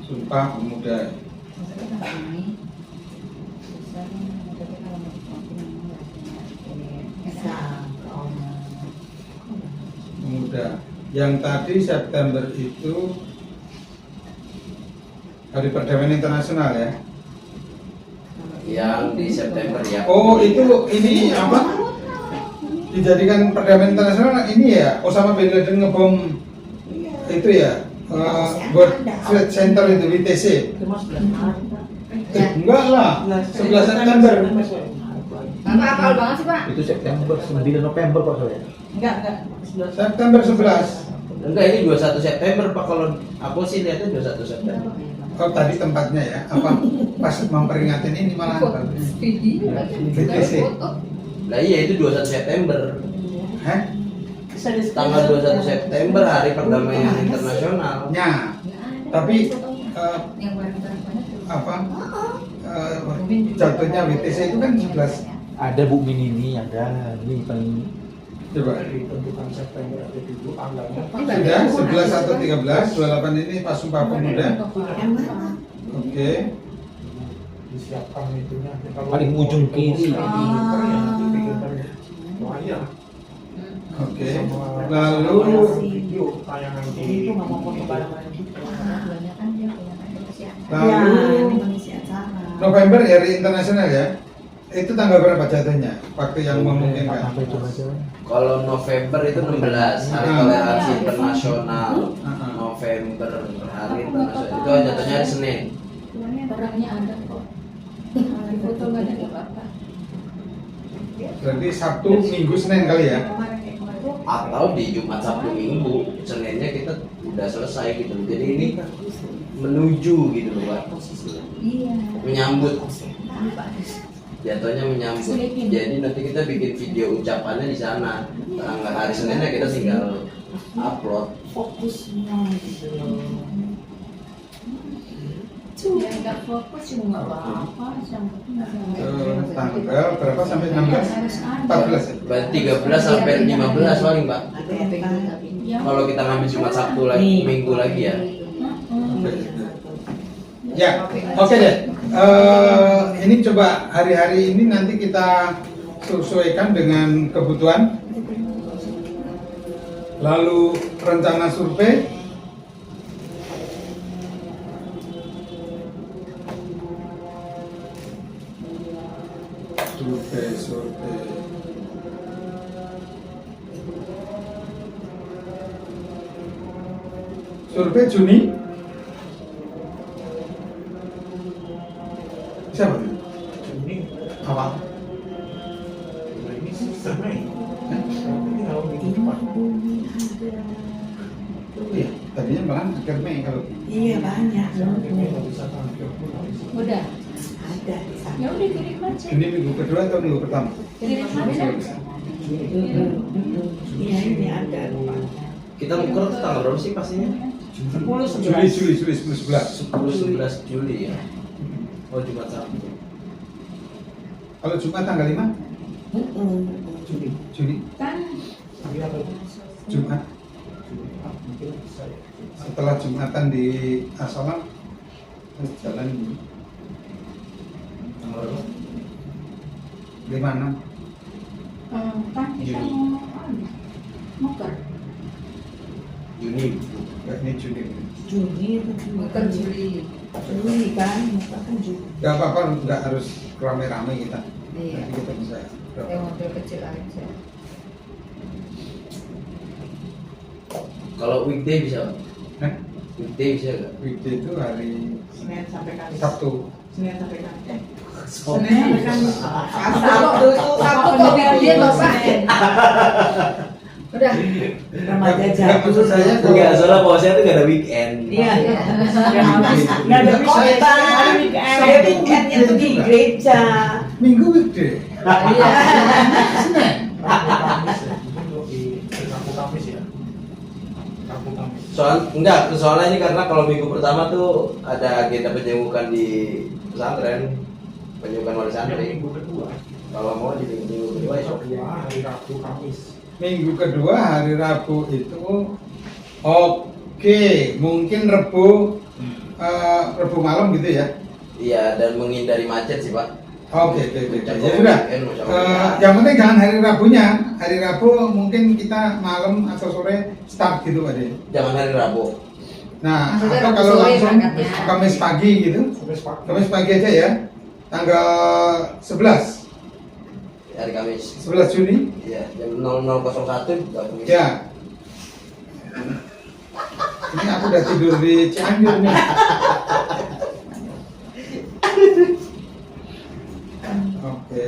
Sumpah Pemuda Pemuda yang tadi September itu Hari Perdamaian Internasional ya Yang di September ya. oh itu ini apa dijadikan perdamaian internasional ini ya Osama bin Laden ngebom itu ya buat Trade Center itu WTC enggak lah 11 September Bapak hafal banget sih Pak. Itu September 9 November kok saya. Enggak. September 11 Enggak, ini 21 September Pak, kalau aku sih lihatnya 21 September. Oh tadi tempatnya ya? Apa pas memperingatin ini malah Video VTC. Lah iya itu 21 September. Hah? Bisa di Tanggal 21 September Hari Perdamaian Internasional. Ya, tapi yang barang-barang apa jatuhnya WTC itu kan 11. Ada Bu Min ini ada ini paling Coba Ditentukan September itu tanggalnya. sudah 11 atau 13 28 ini pas Sumpah Pemuda. Yang mana? Oke. Disiapkan itunya. Kalau Paling ujung kiri. Lumayan. Oke. Sama Lalu video tayangan di itu nggak mau foto bareng-bareng gitu. Ya, lalu mengisi acara. November Hari Internasional ya. Itu tanggal berapa jatuhnya? Waktu yang memungkinkan. Sampai coba coba. Kalau November itu 16 Hari Toleransi Internasional. November Hari Internasional itu jatuhnya hari Senin. orangnya ada kok. Di foto nggak ada apa-apa. Berarti Sabtu, Minggu, Senin kali ya. Atau di Jumat, Sabtu, Minggu, Seninnya kita udah selesai gitu. Jadi ini kan menuju gitu loh Pak. Iya. Menyambut, Lupa. jatuhnya menyambut. Jadi nanti kita bikin video ucapannya di sana. Tanggal hari Seninnya kita tinggal upload. Fokus semua gitu. Ya nggak fokus juga nggak apa-apa. Tanggal berapa sampai 16? 14 ya? Berarti 13 sampai 15 paling Pak. Ada yang pengen. Kalau kita ngambil Jumat, Sabtu lagi, Minggu lagi ya. Ya, oke deh. Ini coba hari-hari ini nanti kita sesuaikan dengan kebutuhan. Lalu rencana survei. Survei. Survei Juni. Siapa? ini Apa? ini sistem Mei. Ini kalau minggu depan. Iya, tadinya malah akhir Mei kalau. Iya banyak. Ini nggak bisa tampil pun nggak bisa. Udah. Ada di sana. Ya udah kirim aja. Ini minggu kedua atau minggu pertama? Kirim aja. Iya ini ada. Kita ukur tuh tanggal berapa sih pastinya? 10 Juli 11. 10 11. 10-11 Juli ya. Oh Jumat, Sabtu. Kalau Jumat tanggal 5 Juli. Juli Kan Juli atau Jumat. mungkin bisa ya. Setelah Jumatan di Asalam terus jalan Tanggal berapa? 5 6. kan kita mau muker. Juni. Ini Juni. Juni itu Muker Juli. Juli kan, bukan Juli. Gak apa-apa, nggak harus rame-rame kita. Iya. Nanti kita bisa. Yang mobil kecil aja. Kalau weekday bisa Pak? Nah, Weekday bisa nggak? weekday itu hari Senin sampai Kamis. Sabtu. Senin sampai Kamis. Senin sampai Kamis. Sabtu kok dia Bapak. Udah. remaja Nggak, jatuh. maksud saya Enggak, soalnya bosnya tuh nggak ada weekend. Iya. Nggak ada Kota. hari weekend. Saya weekendnya tuh di gereja. Minggu weekday. Iya. Senin. Rabu Kamis ya. Mungkin lebih Rabu Kamis ya. Rabu Kamis. Soalnya ini karena kalau minggu pertama tuh ada agenda penyemukan di pesantren, penyemukan wali Yang santri. minggu kedua. Kalau mau di minggu kedua esok. Hari Rabu Kamis. Minggu kedua hari Rabu itu oke, mungkin Rebu Rebu malam gitu ya. Iya, dan menghindari macet sih Pak. Oke. Ya Mencapai sudah. weekend, mencapai Yang penting jangan hari Rabunya. Hari Rabu mungkin kita malam atau sore start gitu Pak De. Jangan hari Rabu. Nah, Maksudnya atau Rabu kalau sore langsung berangkatnya. Kamis pagi gitu. Kamis pagi. Kamis pagi aja ya. Tanggal 11 Hari Kamis. 11 Juni. Iya, jam 00.01 gabung. Ya. Ini aku udah tidur di Cianjur nih. Oke.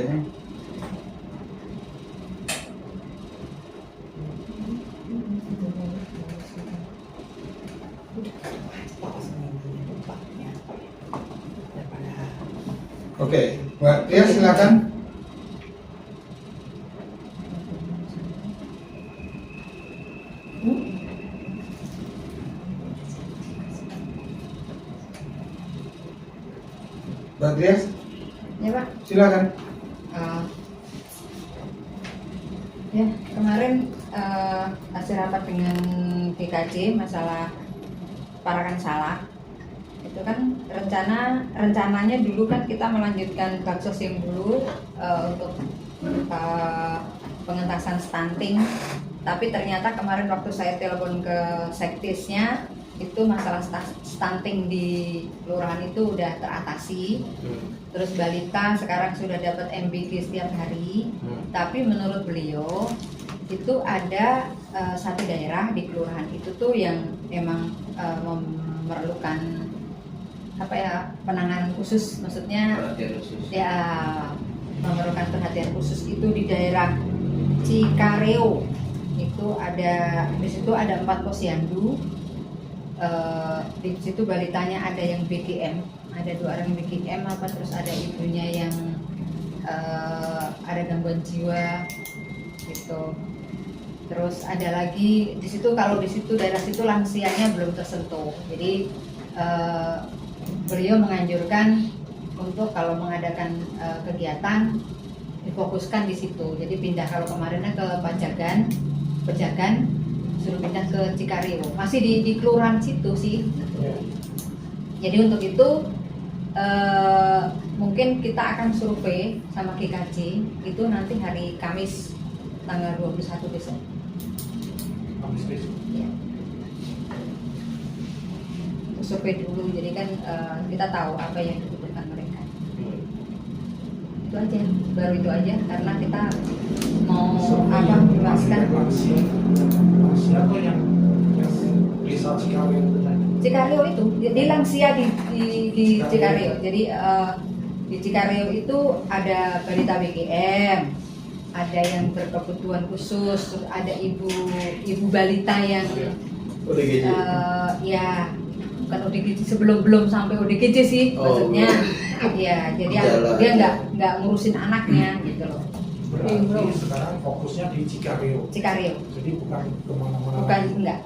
Oke, Mbak Tia silakan. Mbak Tia, Ya Pak. silakan. Ya kemarin hasil rapat dengan GKJ masalah Parakan Salak itu kan rencananya dulu kan kita melanjutkan baksos yang dulu untuk pengentasan stunting, tapi ternyata kemarin waktu saya telepon ke sekdesnya itu masalah stunting di kelurahan itu udah teratasi. Terus balita sekarang sudah dapat MBG setiap hari. Tapi menurut beliau itu ada satu daerah di kelurahan itu tuh yang emang memerlukan penanganan khusus, maksudnya Perhatian khusus. ya memerlukan perhatian khusus itu di daerah Cikareo. Itu ada di situ ada 4 posyandu. Di situ balitanya ada yang BGM, ada 2 orang yang BGM terus ada ibunya yang ada gangguan jiwa gitu. Terus ada lagi di situ, kalau di situ daerah situ lansianya belum tersentuh. Jadi beliau menganjurkan untuk kalau mengadakan kegiatan difokuskan di situ. Jadi pindah, kalau kemarinnya ke Pejagan suruh pindah ke Cikareo, masih di kelurahan situ sih. Jadi untuk itu mungkin kita akan survei sama GKJ itu nanti hari Kamis tanggal 21 besok. Kamis besok. Ya. Untuk survei dulu, jadi kan kita tahu apa yang dibutuhkan mereka. Itu aja, baru itu aja, karena kita mau jelaskan. Siapa yang bisa Cikareo itu tadi? Cikareo itu di lansia di Cikareo. Jadi di Cikareo itu ada balita BGM, ada yang berkebutuhan khusus, terus ada ibu balita yang ODGJ. ya bukan ODGJ, belum sampai ODGJ sih maksudnya. Ya jadi Jalan. dia nggak ngurusin anaknya gitu loh. Berarti sekarang fokusnya di Cikareo. Jadi bukan kemana-mana. Bukan, enggak.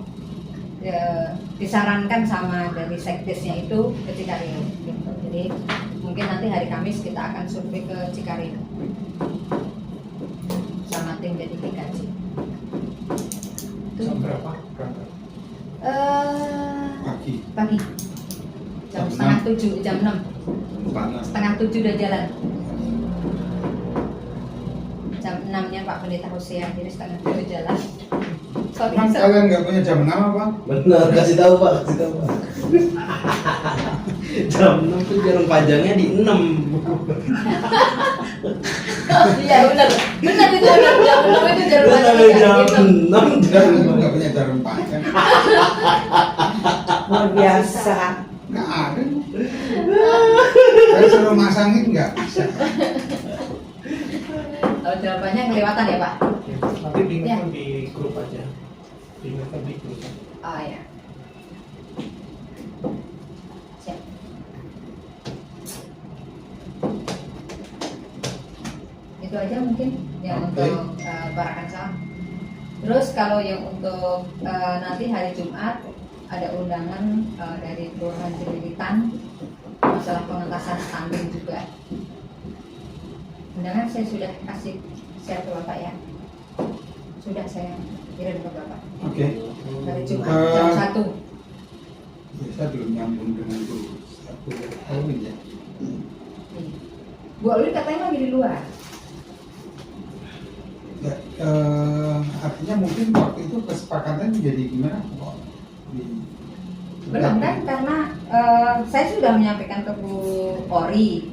Disarankan sama dari sekdesnya itu ke Cikareo gitu. Jadi mungkin nanti hari Kamis kita akan survei ke Cikareo sama tim dari GKJ. Jam berapa berangkat? Pagi jam setengah 7, jam 6 Panas. setengah 7 udah jalan. Jam 6-nya Pak Pendeta Hosea, jadi setengah 7 jalan. Sorry, Emang kalian nggak punya jam 6 apa? Benar, kasih tahu Pak. Jam 6 tuh jarum panjangnya di 6. Iya benar itu jam 6 itu jarum Benar, panjang jam gitu. 6 Kalian nggak punya jarum panjang? Luar biasa. Nggak ada. Saya suruh masangin nggak bisa. Kalau jawabannya kelewatan ya Pak? Nanti diingatkan Ya. di grup aja. Diingatkan di grup. Oh ya. Siap. Itu aja mungkin yang Oke. untuk Parakan Salak. Terus kalau yang untuk nanti hari Jumat ada undangan dari Kelurahan Jelilitan masalah pengentasan stunting juga. Undangan saya sudah kasih share ke Bapak ya. Sudah saya kirim ke Bapak. Oke. Hari Jumat jam 1. Ya, saya belum nyambung dengan itu. Satu tahun ya. Bu Alwi katanya lagi di luar. Ya, artinya mungkin waktu itu kesepakatan jadi gimana? Belum kan, karena saya sudah menyampaikan ke Bu Ori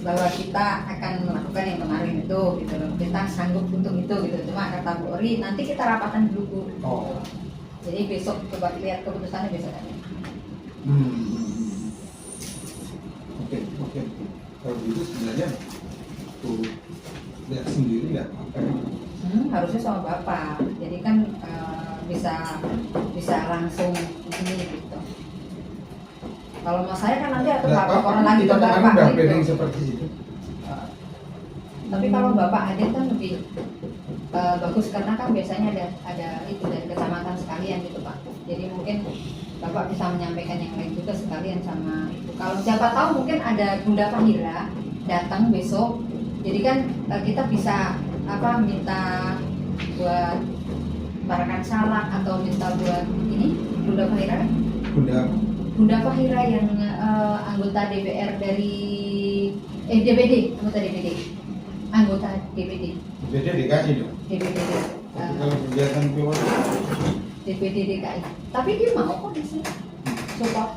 bahwa kita akan melakukan yang kemarin itu gitu loh. Kita sanggup untuk itu gitu. Cuma kata Bu Ori nanti kita rapatan dulu Bu. Oh. Jadi besok coba lihat keputusannya besok aja. Oke. Kalau gitu sebenarnya tuh lihat sendiri ya apa yang Harusnya sama Bapak. Jadi kan bisa langsung ini gitu. Kalau mau saya kan nanti atau nggak Bapak apa-apa, orang lagi kita ke kemarin Bapak udah gitu. planning seperti itu. Tapi kalau Bapak hadir kan lebih bagus karena kan biasanya ada itu dari kecamatan sekalian gitu Pak. Jadi mungkin Bapak bisa menyampaikan yang lain juga sekalian sama itu. Kalau siapa tahu mungkin ada Bunda Fahira datang besok. Jadi kan kita bisa minta buat barakan salak atau minta buat ini Bunda Fahira. Bunda Fahira yang anggota DPR dari DPD, anggota DPD. Jadi dikasih dong. DPD. Kalau kegiatan keluar DPD DKI. Tapi dia mau kok di sini. Support.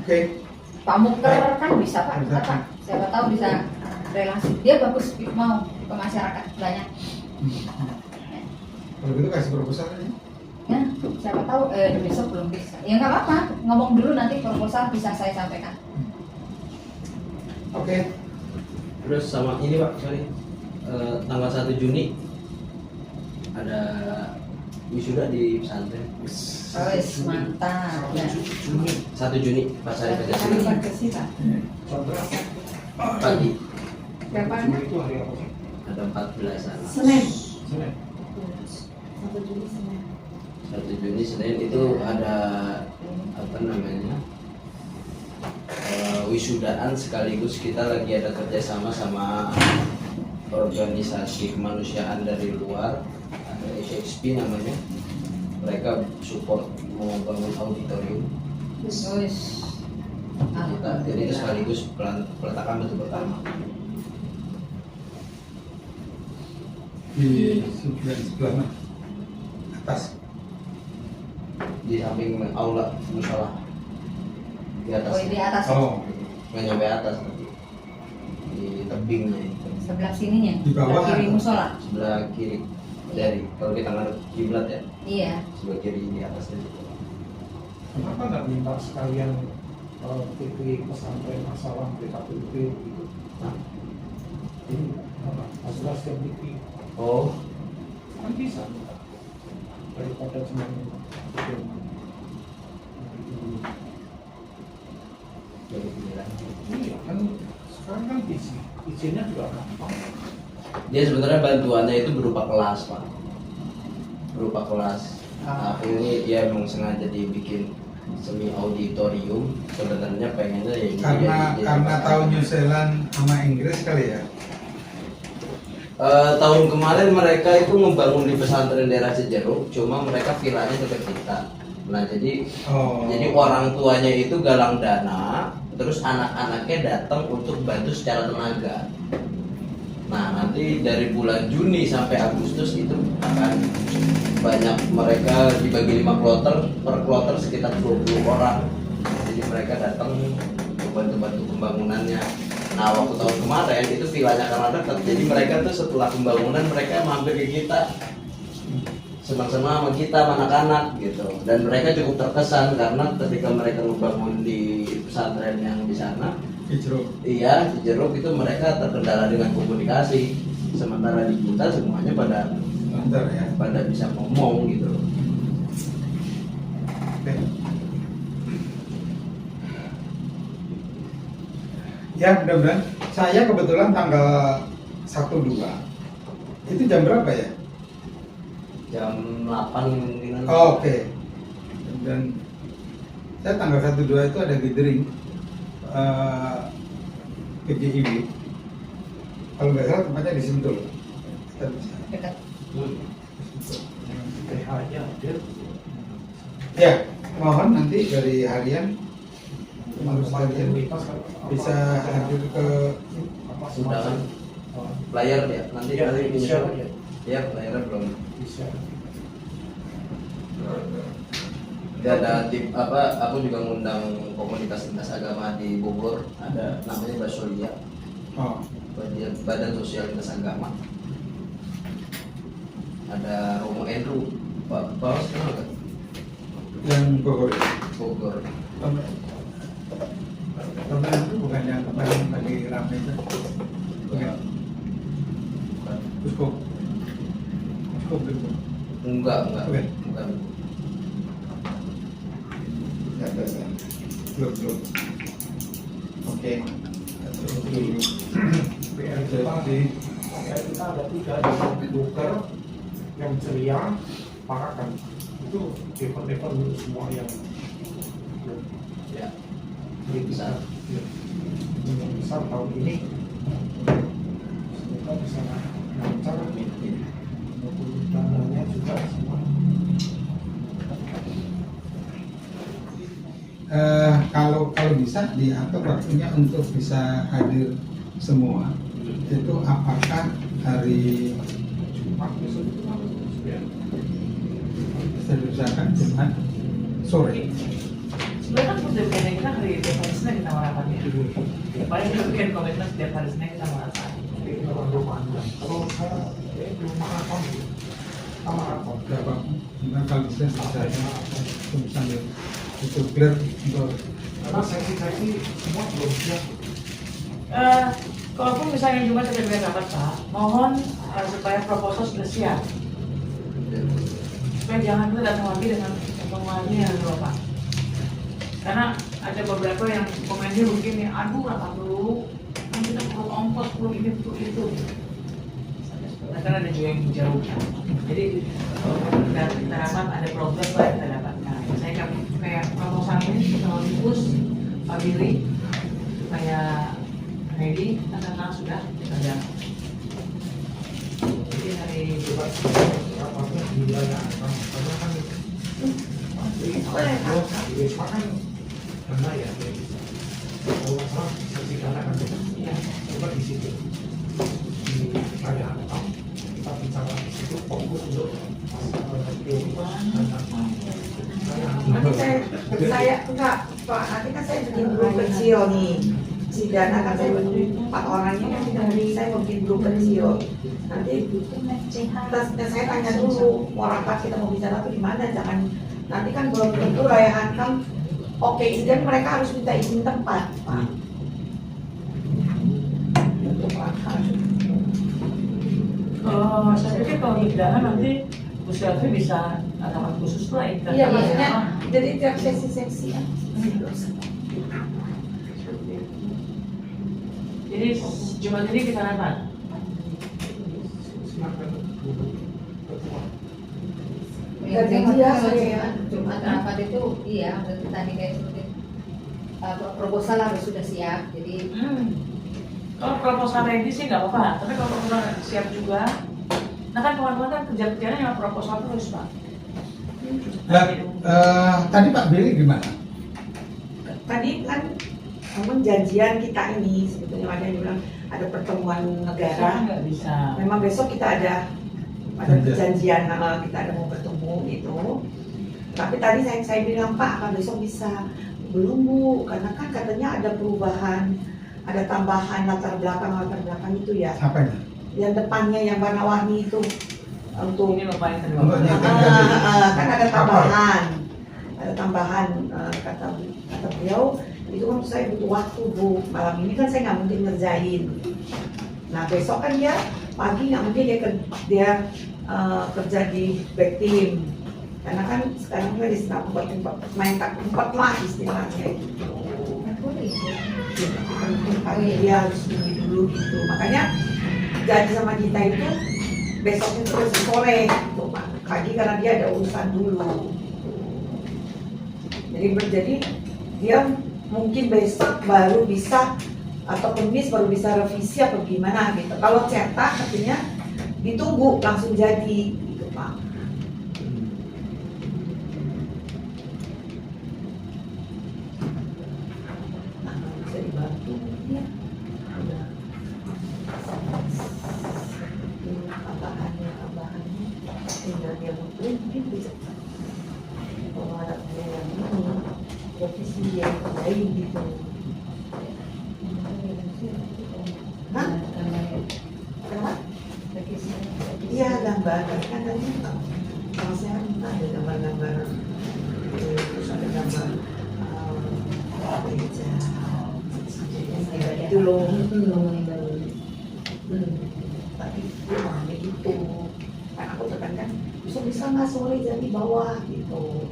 Oke. Pak Muker kan bisa Pak, Bisa. apa? Siapa tahu bisa relasi. Dia bagus mau ke masyarakat banyak. Kalau gitu kasih proposal aja. Ya, siapa tahu besok belum bisa. Ya nggak apa-apa, ngomong dulu nanti proposal bisa saya sampaikan. Oke. Terus sama ini Pak, sorry, tanggal 1 Juni ada wisuda di pesantren. Wes mantap. Ya. 1 Juni pas hari Pancasila pagi Berapa Juni anak? itu hari apa sih? ada 14 anak. Senin. Senin. 1 Juli Senin. 1 Juni Senin itu ada apa namanya wisudaan sekaligus kita lagi ada kerjasama sama organisasi kemanusiaan dari luar, ada HXP namanya. Mereka support mau bangun auditorium. Wes. Jadi itu sekaligus peletakan batu pertama. Di sebelah mana? Atas. Di samping aula musola di atas. Oh di atas. Oh, Nggak nyampe atas nanti di tebingnya itu. Sebelah sininya. Di bawah. Sebelah kiri musola. Sebelah kiri dari kalau kita ngadep kiblat ya, Iya. sebelah kiri di atasnya. Kenapa nggak minta sekalian PP pesantren masalah PKPP gitu? Hah? Ini apa? Masalah setiap PP Oh, kan bisa minta daripada cuma baru bilang. iya kan sekarang kan izinnya juga gampang. Dia sebenarnya bantuannya itu berupa kelas Pak, berupa kelas. Nah, ini dia memang sengaja dibikin semi auditorium. Sebenarnya pengennya ya karena tahu New Zealand sama Inggris kali ya. Tahun kemarin mereka itu membangun di pesantren daerah Cijeruk, cuma mereka vilanya dekat kita. Nah jadi orang tuanya itu galang dana, terus anak-anaknya datang untuk bantu secara tenaga. Nah nanti dari bulan Juni sampai Agustus itu akan banyak mereka dibagi 5 kloter, per kloter sekitar 20 orang. Jadi mereka datang untuk bantu-bantu pembangunannya. Nah waktu tahun kemarin itu vilanya karena dekat, jadi mereka tuh setelah pembangunan mereka mampir ke kita, senang-senang sama kita, sama anak-anak gitu. Dan mereka cukup terkesan karena ketika mereka membangun di pesantren yang di sana, iya di Jeruk itu mereka terkendala dengan komunikasi, sementara di kita semuanya pada Lantar ya. pada bisa ngomong gitu. Ya mudah-mudahan. Saya kebetulan tanggal 1-2 itu jam berapa ya? Jam 8 mungkin. Oh, oke. Dan saya tanggal 1-2 itu ada gathering PGIW. Kalau nggak salah tempatnya di Sentul. Kita bisa. Dekat. PH-nya hadir. Ya, mohon nanti dari harian harus kalian bisa hadir ke apa Undangan. Layar ya nanti Ya, nanti bisa. menyusul. Ya layarnya belum. bisa. Dan ada tim aku juga ngundang komunitas lintas agama di Bogor, ada namanya Basolia, Badan Sosial Lintas Agama. Ada Romo Andrew, Pak Paus kenal kan? yang Bogor. Bogor. Teman itu bukan yang kemarin lagi ramai itu. Bukan. Uskop. Uskop itu. Enggak. Oke. Bukan. Belum. Oke. Terus dulu. PRJ tadi, kayak kita ada 3 broker yang ceria, parakan itu event-event dulu semua yang Ya. jadi besar, yang besar tahun ini semoga bisa lancar, maupun dananya juga semua. Kalau bisa diatur waktunya untuk bisa hadir semua. Itu apakah hari Jumat besok itu ya. bisa diusahakan Jumat sore? Sebenarnya kan udah bikin kita hari hari Senin kita merapat ya. Paling kita bikin komitmen setiap hari Senin kita merapat. Jadi kita belum panjang. Kalau saya belum maraton, kita maraton. Berapa? Nah, kalau bisa sambil itu clear untuk Karena seksi-seksi semua belum siap. Kalaupun misalnya Jumat kita bikin rapat Pak, mohon supaya proposal sudah siap. Supaya jangan kita datang lagi dengan pemainnya yang dulu Pak. Karena ada beberapa yang pemainnya begini, aduh rapat dulu, kan kita perlu ongkos, perlu ini, perlu itu. Karena ada juga yang jauh. Jadi kita rapat ada progres lah yang kita dapatkan. Saya kayak proposal ini kita mau dipus Pak Billy supaya ready, karena sudah kita lihat. Jadi hari Coba rapatnya di wilayah Akam, karena kan di Wisma kan karena ya kalau nggak salah seksi karena kan coba di situ di wilayah Akam kita bicara di situ fokus untuk Nanti saya enggak Pak, nanti kan saya bikin grup kecil nih. Si Dana kan saya 4 orangnya kan dari saya mau bikin grup kecil. Nanti saya tanya dulu mau rapat kita mau bicara tuh di mana, jangan nanti kan belum tentu rayahan kan. Oke, izin mereka harus minta izin tempat, Pak. Untuk rapat. Saya pikir kalau di Dana nanti Bu Sylvie bisa alamat khusus lah internet. Iya, maksudnya jadi tiap sesi-sesi ya. Jadi Jumat ini kita rapat. Yang Dan Jumat dia kalau saya Jumat rapat itu iya berarti tadi kayak seperti proposal harus sudah siap. Jadi Kalau proposal ready sih nggak apa-apa, tapi kalau proposal siap juga, nah kan kawan-kawan kan kerja-kerjanya yang proposal terus Pak. Nah, tadi Pak Billy gimana? tadi kan namun janjian kita ini sebetulnya ada yang bilang ada pertemuan negara. Nggak bisa. Memang besok kita ada perjanjian kita ada mau bertemu gitu. Tapi tadi saya bilang Pak akan besok bisa. Belum Bu, karena kan katanya ada perubahan, ada tambahan latar belakang itu ya. Apanya? Yang depannya yang warna-warni itu untuk Ini lupain tadi. Untuknya kan ada tambahan kata beliau itu kan saya butuh waktu Bu, malam ini kan saya nggak mungkin ngerjain. Nah besok kan dia pagi nggak mungkin dia kerja di back team karena kan sekarang dia di main tak empat lah istilahnya gitu. Mungkin pagi dia harus pergi dulu gitu, makanya janji sama kita itu besoknya itu besok sore gitu Pak. Pagi karena dia ada urusan dulu. Jadi dia mungkin besok baru bisa atau Kamis baru bisa revisi atau gimana gitu. Kalau cetak artinya ditunggu langsung jadi gitu Pak. Nah, bisa dibantu ya. Udah. Tambahannya tinggal dia butuh mungkin bisa. Kalau ada yang ini revisi dia kerjain gitu. Hah? Kenapa? Iya gambar, kan tadi kalau saya minta ada gambar-gambar, terus ada gambar gereja, itu loh, tapi rumahnya gitu. Kan aku tekankan, bisa nggak sore jadi bawah gitu.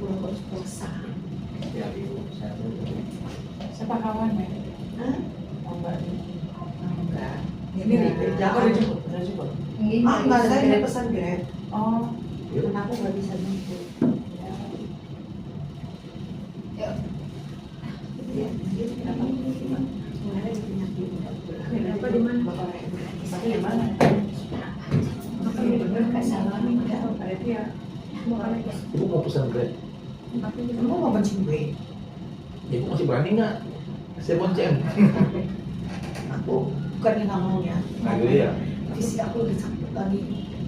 harus puasa. Ya, Ibu. Saya Siapa kawannya? Hah? Oh, Mbak. Enggak. Ini Jangan. udah cukup. Enggak, saya pesan Grab. Oh, Karena aku nggak bisa jemput. Yuk. Iya, dia kenapa? Sebenarnya dia penyakit. Kenapa di mana? tapi di mana? Bener nggak salah nih, ada dia. Mau apa lagi? Ibu mau pesan Grab? Kamu mau bonceng gue? Ibu masih berani nggak? Saya bonceng. Aku bukannya nggak mau ya. Nah, gitu ya. Fisik aku udah sakit lagi.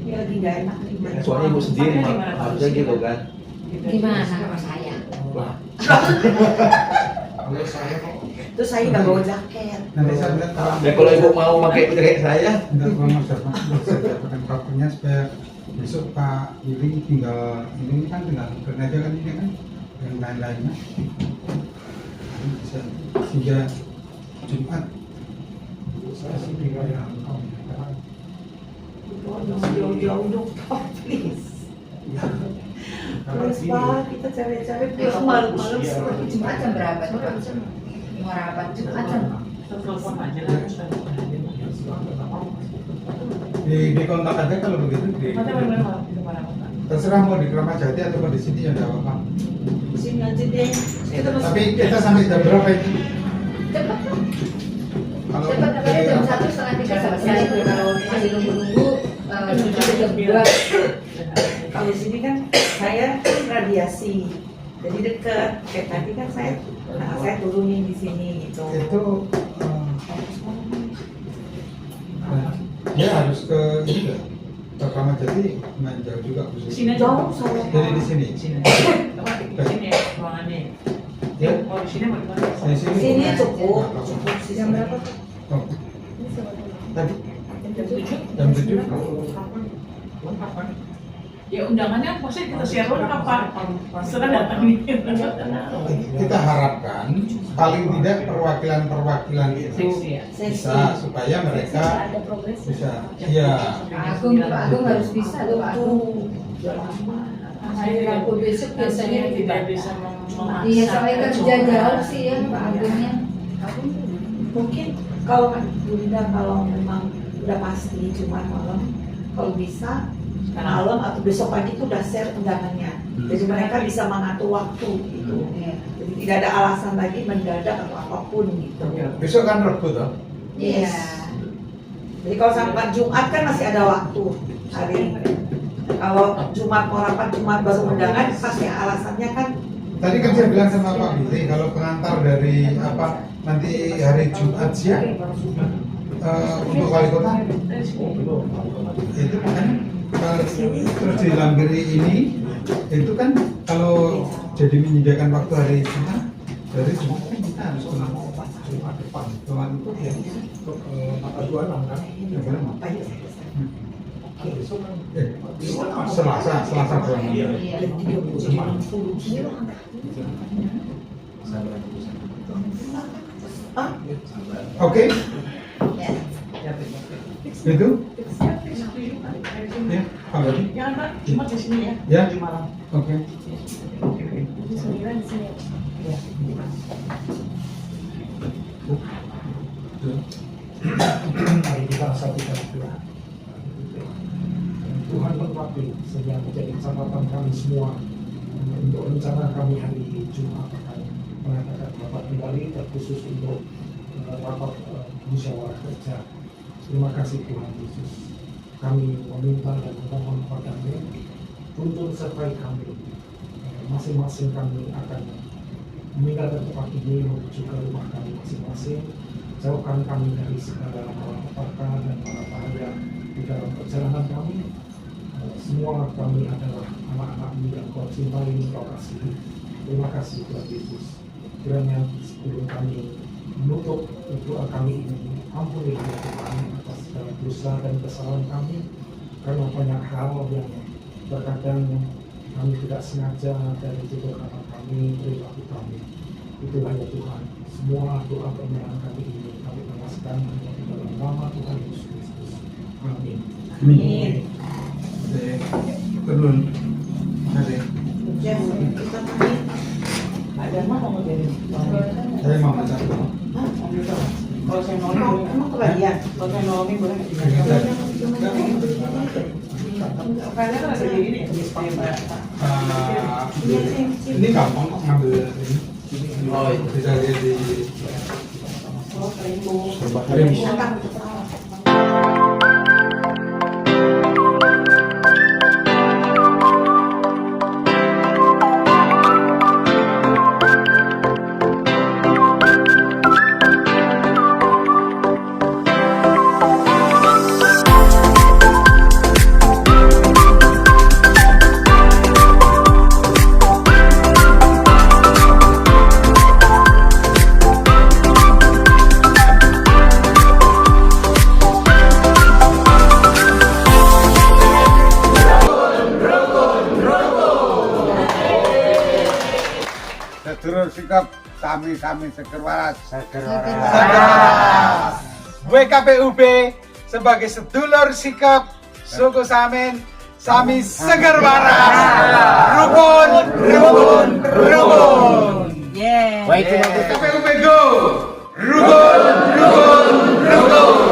Ini lagi nggak enak nih. Soalnya ibu sendiri Makanya gimana, Pak? harusnya gitu kan. Gimana sama saya? Wah, Kalau saya kok Terus saya nggak bawa jaket. Nanti saya bilang ya kalau ibu mau pakai jaket saya, enggak mau saya dapatkan pakunya supaya besok Pak Willy tinggal ini kan tinggal turun aja kan ini kan yang lain-lainnya bisa sehingga Jumat saya sih tinggal yang kamu karena Jauh-jauh dong, please. Terus ini Pak, kita cari-cari pulang malam-malam Iya. seperti Jumat jam berapa tuh Pak? Mau rapat Jumat jam? Telepon aja lah. di kontak aja kalau begitu di terserah mau di Kramat Jati atau mau di sini ya enggak apa-apa. sini aja deh. Kita masuk. Tapi kita sampai jam berapa itu? Cepat kan? Kalau Cepat katanya jam 1:30 selesai. Kalau masih nunggu-nunggu jam 2. Kalau di sini kan saya radiasi, jadi dekat. Kayak tadi kan saya turunin di sini gitu. itu ya harus ke ini enggak? Ke Kramat Jati main jauh juga khusus. Sini aja. Jauh saya. Jadi di sini. Sini. Di sini ya, ruangannya. Ya, Oh, di sini mau di mana? di sini. Sini cukup. Jam berapa? Oh. Tadi Jam 7. jam 7. Ya undangannya pasti kita share kapan? Setelah datang nih. Kita harapkan paling tidak perwakilan-perwakilan itu Seksi ya. bisa supaya mereka Ada progres. bisa. Iya. Pak Agung harus bisa tuh Pak Agung. Hari Rabu besok biasanya tidak bisa memaksa. Iya, sampai kerja jauh sih ya Pak Agungnya. Mungkin kalau Bunda kalau memang udah pasti Jumat malam, kalau bisa malam atau besok pagi itu udah share undangannya. Jadi mereka bisa mengatur waktu gitu. Jadi tidak ada alasan lagi mendadak atau apapun gitu. Besok kan Rabu toh. Iya. Jadi kalau sampai Jumat kan masih ada waktu hari. Kalau Jumat mau rapat Jumat baru undangan pasti alasannya kan. Tadi kan saya bilang sama Pak Billy kalau pengantar dari apa nanti hari Jumat siang untuk wali kota itu kan terus di Lampiri ini itu kan kalau jadi menyediakan waktu hari Jumat dari Jumat kan kita harus ke Jumat depan Jumat itu ya tanggal 26 kan. ya boleh Mak. Besok kan Selasa bulan. Iya. Jumat. Oke, Ya. itu ya Pak Billy. Jangan Pak, cuma di sini ya. Ya. Di malam. Oke. Mari kita satukan Tuhan. Tuhan berkati sehingga menjadi catatan kami semua untuk rencana kami hari Jumat akan mengadakan rapat kembali terkhusus untuk rapat musyawarah kerja. Terima kasih Tuhan Yesus. Kami meminta dan memohon padamu untuk sertai kami. Masing-masing kami akan meninggalkan tempat ini menuju ke rumah kami masing-masing. Jauhkan kami dari segala malapetaka dan bahaya di dalam perjalanan kami. Semua kami adalah anak-anak-Mu yang Kau cintai, Kau kasihi. Terima kasih Tuhan Yesus. Kiranya sebelum kami menutup doa kami ini, ampuni ya Tuhan atas segala dosa dan kesalahan kami, karena banyak hal yang terkadang kami tidak sengaja dari tutur kata kami, perilaku kami. Itulah ya Tuhan, semua doa permohonan kami ini kami panaskan hanya di dalam nama Tuhan Yesus Kristus. Amin. Amin. Turun. Ada. Ya, kita satu. Kalau saya nolong boleh nggak? Emang kebagian? Kalau saya nolongin boleh nggak? Kayaknya kan ada ini ya, di spam Ini gampang kok ngambil ini. Oh, itu. Bisa lihat di Sedulur sikap sami-sami seger waras. WKPUB sebagai sedulur sikap suku Samin sami seger waras. Rukun, rukun, rukun. Yeah. WKPUB go. Rukun, rukun, rukun.